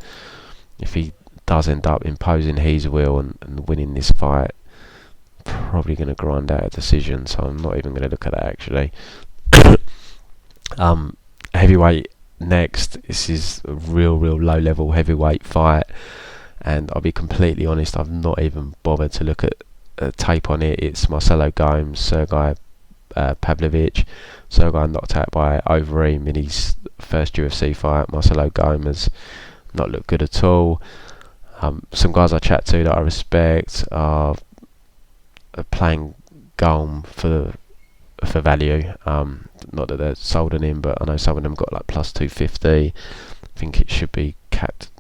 if he does end up imposing his will and winning this fight, probably going to grind out a decision, so I'm not even going to look at that actually. Heavyweight next. This is a real low level heavyweight fight, and I'll be completely honest, I've not even bothered to look at a tape on it. It's Marcelo Golm, Sergei Pavlovich. Sergei knocked out by Overeem in his first UFC fight. Marcelo Golm has not looked good at all. Some guys I chat to that I respect are playing Golm for value. Not that they're sold on him, but I know some of them got like plus 250. I think it should be capped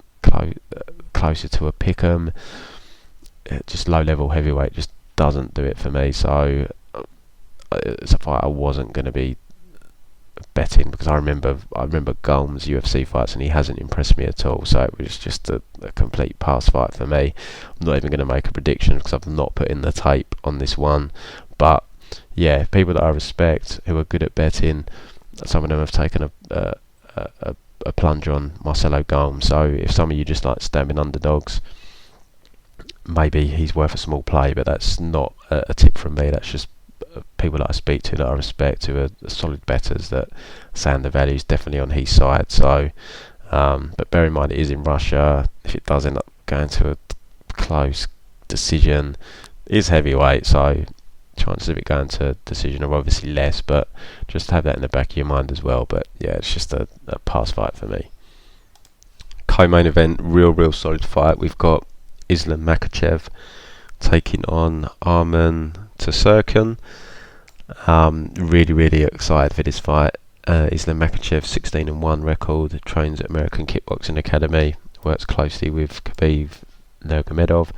closer to a pick'em. Just low level heavyweight just doesn't do it for me. So it's a fight I wasn't going to be betting, because I remember Golm's UFC fights and he hasn't impressed me at all. So it was just a complete pass fight for me. I'm not even going to make a prediction because I've not put in the tape on this one. But yeah, people that I respect who are good at betting, some of them have taken a plunge on Marcelo Golm. So if some of you just like stabbing underdogs, maybe he's worth a small play, but that's not a tip from me. That's just people that I speak to that I respect, who are solid bettors, that saying the value's definitely on his side. So but bear in mind it is in Russia. If it does end up going to a close decision, it is heavyweight, so chances of it going to a decision are obviously less, but just have that in the back of your mind as well. But yeah, it's just a pass fight for me. Co-main event, real solid fight. We've got Islam Makhachev taking on Arman Tsarukyan. Really excited for this fight. Islam Makhachev 16-1 record, trains at American Kickboxing Academy, works closely with Khabib Nurmagomedov.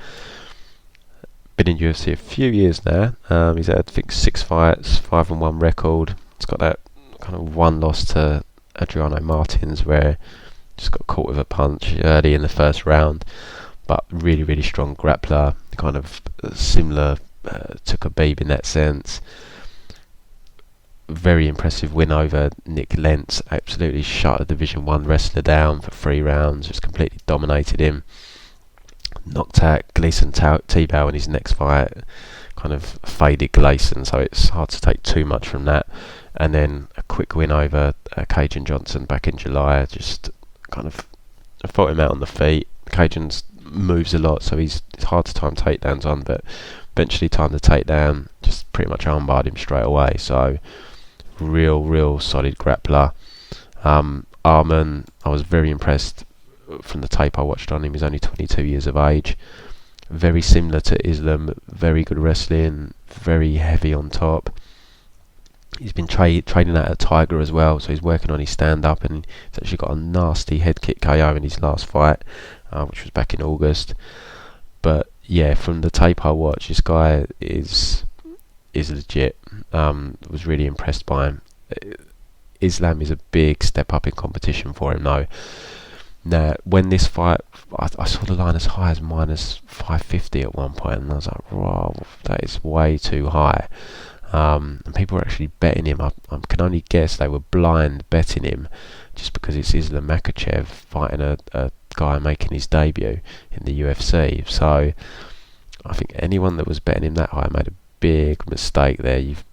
Been in UFC a few years now. He's had, I think, 6 fights, 5-1 record. He's got that kind of one loss to Adriano Martins, where just got caught with a punch early in the first round. But really strong grappler, kind of similar to Khabib in that sense. Very impressive win over Nick Lentz. Absolutely shut a Division 1 wrestler down for 3 rounds. Just completely dominated him. Knocked out Gleison Tebow in his next fight. Kind of faded Gleison, so it's hard to take too much from that. And then a quick win over Cajun Johnson back in July. Just kind of fought him out on the feet. Cajun's moves a lot, so it's hard to time takedowns on, but eventually timed the takedown, just pretty much armbarred him straight away. So real solid grappler. Arman, I was very impressed from the tape I watched on him. He's only 22 years of age, very similar to Islam, very good wrestling, very heavy on top. He's been training at a Tiger as well, so he's working on his stand-up, and he's actually got a nasty head kick KO in his last fight, which was back in August. But yeah, from the tape I watched, this guy is legit. Was really impressed by him. Islam is a big step up in competition for him though. Now, when this fight, I saw the line as high as minus 550 at one point, and I was like, wow, that is way too high. And people were actually betting him. I can only guess they were blind betting him just because it's Islam Makhachev fighting a guy making his debut in the UFC. So I think anyone that was betting him that high made a big mistake there. You've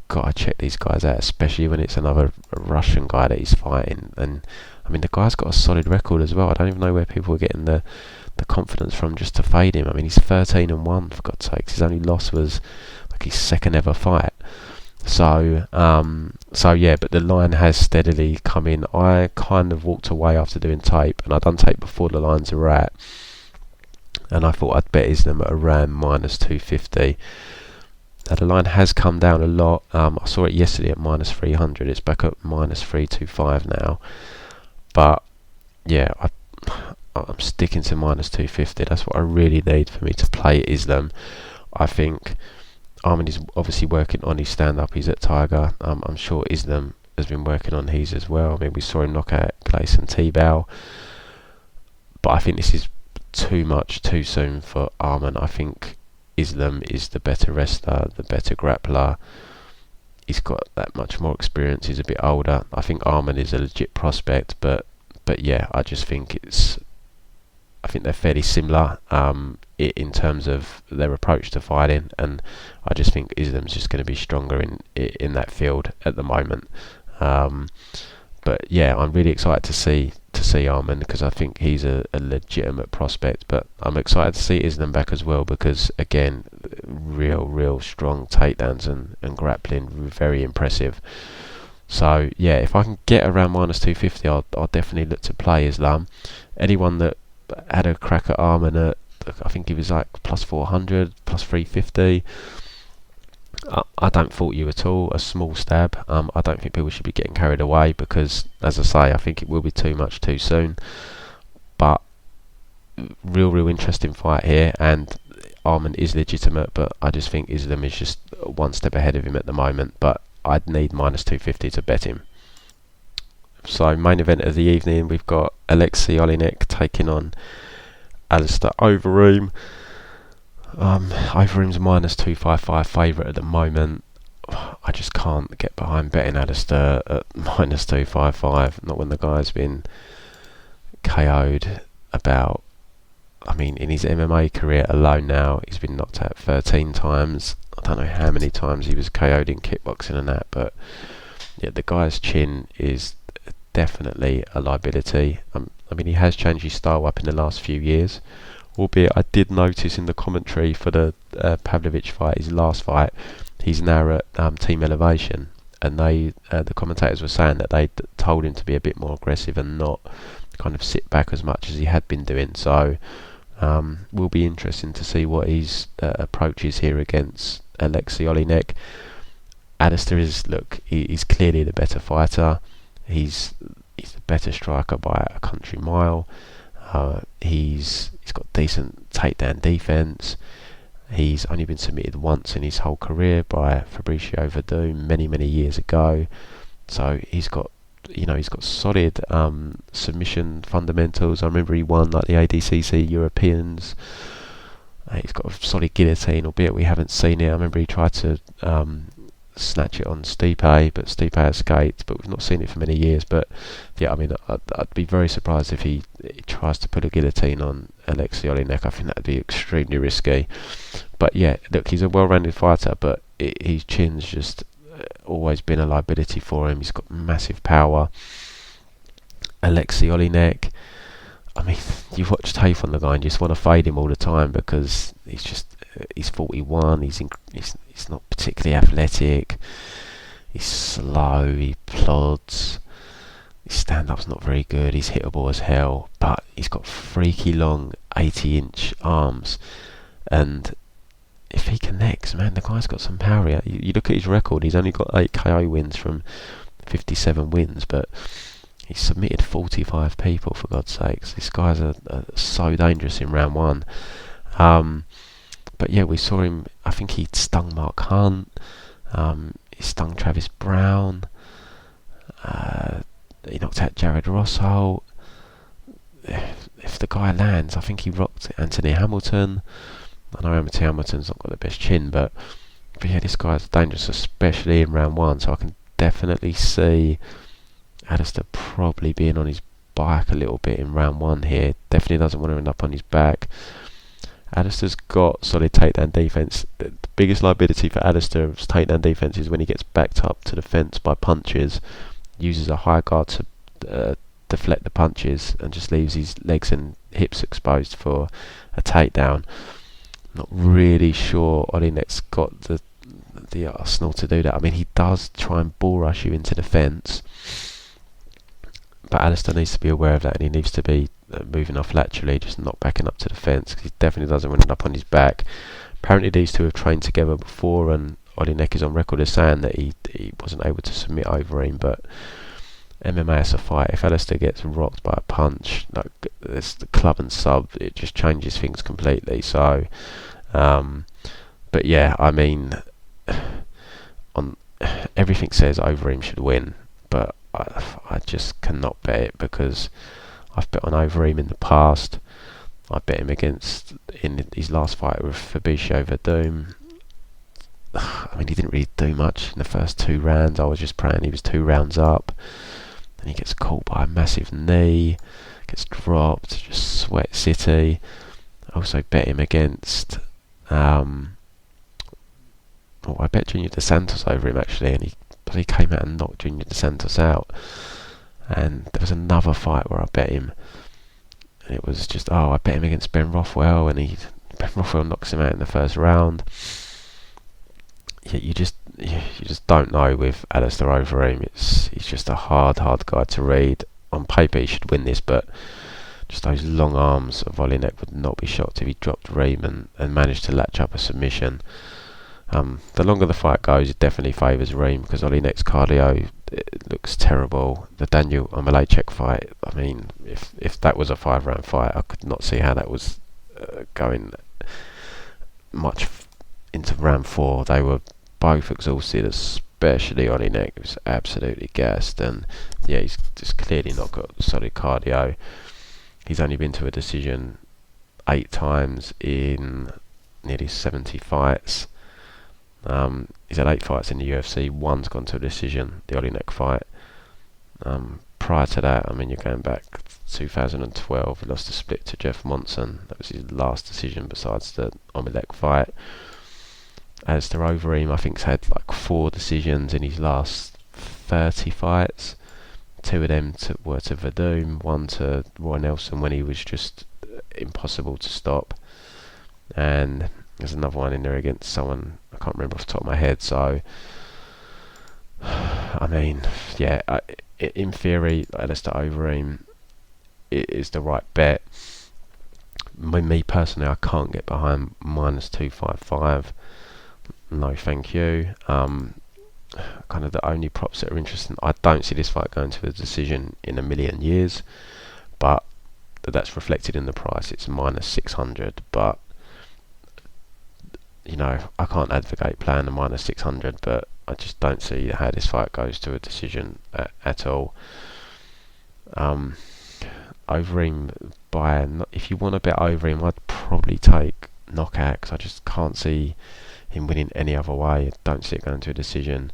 got to check these guys out, especially when it's another Russian guy that he's fighting. And I mean, the guy's got a solid record as well. I don't even know where people were getting the confidence from just to fade him. I mean, he's 13-1 for God's sakes. His only loss was like his second ever fight. So yeah, but the line has steadily come in. I kind of walked away after doing tape, and I'd done tape before the lines were at, and I thought I'd bet Islam at around minus 250. Now the line has come down a lot. I saw it yesterday at minus 300. It's back up minus 325 now. But yeah, I'm sticking to minus 250. That's what I really need for me to play Islam. I think Arman is obviously working on his stand-up. He's at Tiger. I'm sure Islam has been working on his as well. I mean, we saw him knock out Gleison Tebow. But I think this is too much too soon for Arman. I think Islam is the better wrestler, the better grappler. He's got that much more experience. He's a bit older. I think Arman is a legit prospect, but yeah, I just think I think they're fairly similar in terms of their approach to fighting, and I just think Islam's just going to be stronger in that field at the moment. But yeah, I'm really excited to see Arman, because I think he's a legitimate prospect. But I'm excited to see Islam back as well, because again, real strong takedowns and grappling, very impressive. So yeah, if I can get around minus 250, I'll definitely look to play Islam. Anyone that had a crack at Arman at, I think he was like plus 400, plus 350. I don't fault you at all. A small stab. I don't think people should be getting carried away, because, as I say, I think it will be too much too soon. But real interesting fight here, and Arman is legitimate, but I just think Islam is just one step ahead of him at the moment. But I'd need minus 250 to bet him. So main event of the evening, we've got Alexei Oliynyk taking on Alistair Overeem. Overeem's minus 255 favourite at the moment. I just can't get behind betting Alistair at minus 255. Not when the guy's been KO'd about. I mean, in his MMA career alone now, he's been knocked out 13 times. I don't know how many times he was KO'd in kickboxing and that, but yeah, the guy's chin is definitely a liability. I mean, he has changed his style up in the last few years, albeit I did notice in the commentary for the Pavlovich fight, his last fight, he's now at Team Elevation, and the commentators were saying that they told him to be a bit more aggressive and not kind of sit back as much as he had been doing. So will be interesting to see what his approach is here against Alexei Oliynyk. Alistair he's clearly the better fighter. He's the better striker by a country mile. He's got decent takedown defense. He's only been submitted once in his whole career by Fabricio Verdum many years ago. So he's got solid submission fundamentals. I remember he won like the ADCC Europeans. He's got a solid guillotine, albeit we haven't seen it. I remember he tried to snatch it on Stipe, but Stipe escaped. But we've not seen it for many years. But yeah, I mean, I'd be very surprised if he tries to put a guillotine on Alexei Oliynyk. I think that'd be extremely risky. But yeah, look, he's a well-rounded fighter, but his chin's just always been a liability for him. He's got massive power. Alexei Oliynyk, I mean, you watch tape on the guy and you just want to fade him all the time because he's 41. He's not particularly athletic. He's slow. He plods. His stand-up's not very good. He's hittable as hell, but he's got freaky long 80-inch arms, and if he connects, man, the guy's got some power here. You look at his record, he's only got 8 KO wins from 57 wins, but he's submitted 45 people, for God's sakes. These guys are so dangerous in round one. But yeah, we saw him, I think he stung Mark Hunt, he stung Travis Brown, he knocked out Jared Rosholt. If the guy lands, I think he rocked Anthony Hamilton. I know Anthony Hamilton's not got the best chin, but yeah, this guy's dangerous, especially in round one. So I can definitely see Alistair probably being on his bike a little bit in round one here. Definitely doesn't want to end up on his back. Alistair's got solid takedown defense. The biggest liability for Alistair's takedown defense is when he gets backed up to the fence by punches, uses a high guard to deflect the punches, and just leaves his legs and hips exposed for a takedown. Not really sure Oleynek's got the arsenal to do that. I mean, he does try and bull rush you into the fence, but Alistair needs to be aware of that, and he needs to be moving off laterally, just not backing up to the fence, because he definitely doesn't want to end up on his back. Apparently these two have trained together before, and Oleinik is on record as saying that he wasn't able to submit Overeem, but MMA is a fight. If Alistair gets rocked by a punch, like it's the club and sub, it just changes things completely. So, but yeah, I mean, on everything says Overeem should win, but I just cannot bet it because I've bet on Overeem in the past. I bet him in his last fight with Fabricio Verdum. I mean, he didn't really do much in the first 2 rounds. I was just praying he was 2 rounds up. Then he gets caught by a massive knee, gets dropped, just sweat city. I also bet him against I bet Junior Dos Santos over him actually, and he came out and knocked Junior Dos Santos out. And there was another fight where I bet him, and it was just I bet him against Ben Rothwell, and Ben Rothwell knocks him out in the first round. Yeah, you just don't know with Alistair Overeem. He's just a hard guy to read. On paper he should win this, but just those long arms of Oleinik would not be shocked if he dropped Reem and managed to latch up a submission. The longer the fight goes, it definitely favours Reem because Oleinik's cardio it looks terrible. The Daniel Malachek fight, I mean, if that was a 5-round fight, I could not see how that was going much into round 4. They were both exhausted, especially Oleinik. He was absolutely gassed, and yeah, he's just clearly not got solid cardio. He's only been to a decision 8 times in nearly 70 fights. He's had 8 fights in the UFC. 1's gone to a decision, the Oliynyk fight. Prior to that, I mean, you're going back 2012. He lost a split to Jeff Monson. That was his last decision besides the Oleinik fight. Alistair Overeem, I think, has had like 4 decisions in his last 30 fights. 2 of them were to Verdum, 1 to Roy Nelson when he was just impossible to stop. And there's another one in there against someone I can't remember off the top of my head. So, I mean, yeah, in theory, Alistair Overeem is the right bet. Me personally, I can't get behind -255. No, thank you. Kind of the only props that are interesting. I don't see this fight going to a decision in a million years, but that's reflected in the price. It's -600, but you know, I can't advocate playing the -600, but I just don't see how this fight goes to a decision at all. Overeem if you want to bet Overeem, I'd probably take knockout, because I just can't see him winning any other way. I don't see it going to a decision.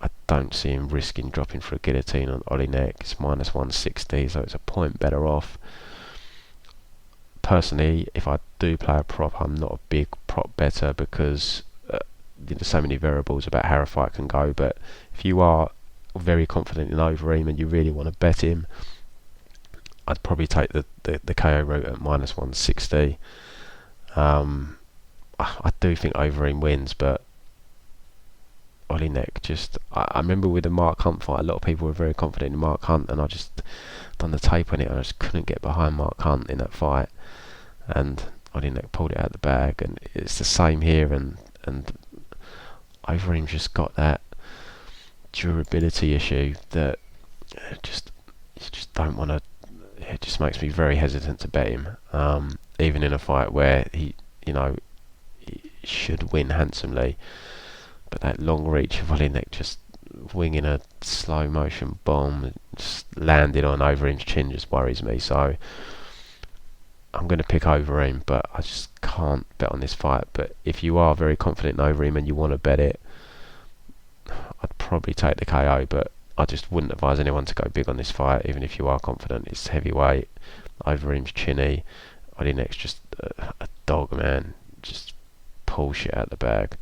I don't see him risking dropping for a guillotine on Oleinik. It's -160, so it's a point better off. Personally, if I do play a prop, I'm not a big prop better, because there's so many variables about how a fight can go. But if you are very confident in Overeem and you really want to bet him, I'd probably take the KO route at -160. I do think Overeem wins, but Oleinik just... I remember with the Mark Hunt fight, a lot of people were very confident in Mark Hunt, and I just done the tape on it, and I just couldn't get behind Mark Hunt in that fight. And Oleinik pulled it out of the bag, and it's the same here. And Overeem's just got that durability issue that you just don't want to. It just makes me very hesitant to bet him, even in a fight where he should win handsomely. But that long reach of Oleinik, just winging a slow motion bomb, just landing on Overeem's chin, just worries me. So I'm going to pick Overeem, but I just can't bet on this fight. But if you are very confident in Overeem and you want to bet it, I'd probably take the KO, but I just wouldn't advise anyone to go big on this fight, even if you are confident. It's heavyweight, Overeem's chinny, Oleinyk's just a dog, man. Just pull shit out the bag.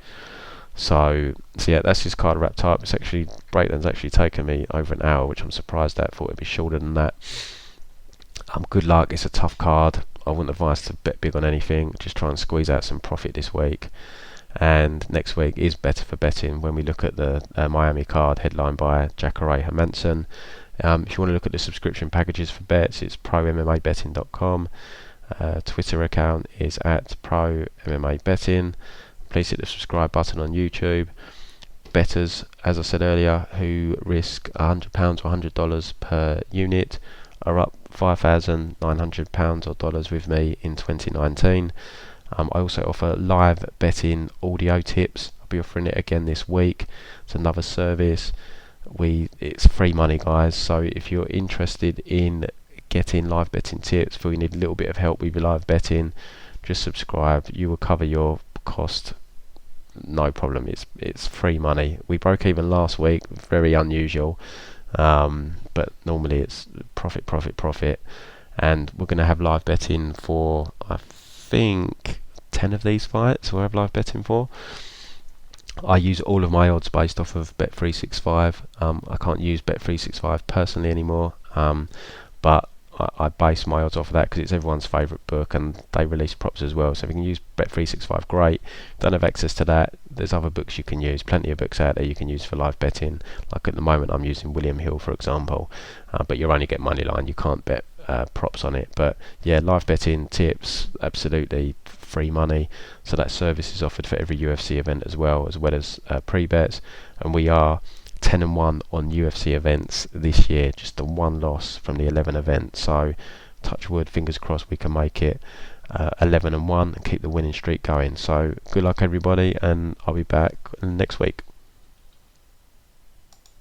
So yeah, that's his card wrapped up. It's actually, breakdown's actually taken me over an hour, which I'm surprised at. Thought it'd be shorter than that. Good luck. It's a tough card. I wouldn't advise to bet big on anything. Just try and squeeze out some profit this week. And next week is better for betting when we look at the Miami card headlined by Jacare Hermansson. If you want to look at the subscription packages for bets, it's prommmabetting.com. Twitter account is at prommmabetting. Please hit the subscribe button on YouTube. Bettors, as I said earlier, who risk £100 or $100 per unit, are up £5,900 or dollars with me in 2019. I also offer live betting audio tips. I'll be offering it again this week. It's another service. It's free money, guys. So if you're interested in getting live betting tips, feel you need a little bit of help with your live betting, just subscribe. You will cover your cost, no problem. It's free money. We broke even last week, very unusual, but normally it's profit, and we're going to have live betting for, I think, 10 of these fights we'll have live betting for. I use all of my odds based off of Bet365. I can't use Bet365 personally anymore, but I base my odds off of that because it's everyone's favourite book, and they release props as well. So if you can use Bet365, great. Don't have access to that, there's other books you can use. Plenty of books out there you can use for live betting. Like at the moment I'm using William Hill, for example, but you only get money line, you can't bet props on it. But yeah, live betting tips, absolutely free money. So that service is offered for every UFC event as well as pre-bets, and we are 10 and 1 on UFC events this year, just the one loss from the 11 events. So touch wood, fingers crossed we can make it 11 and 1 and keep the winning streak going. So good luck everybody, and I'll be back next week.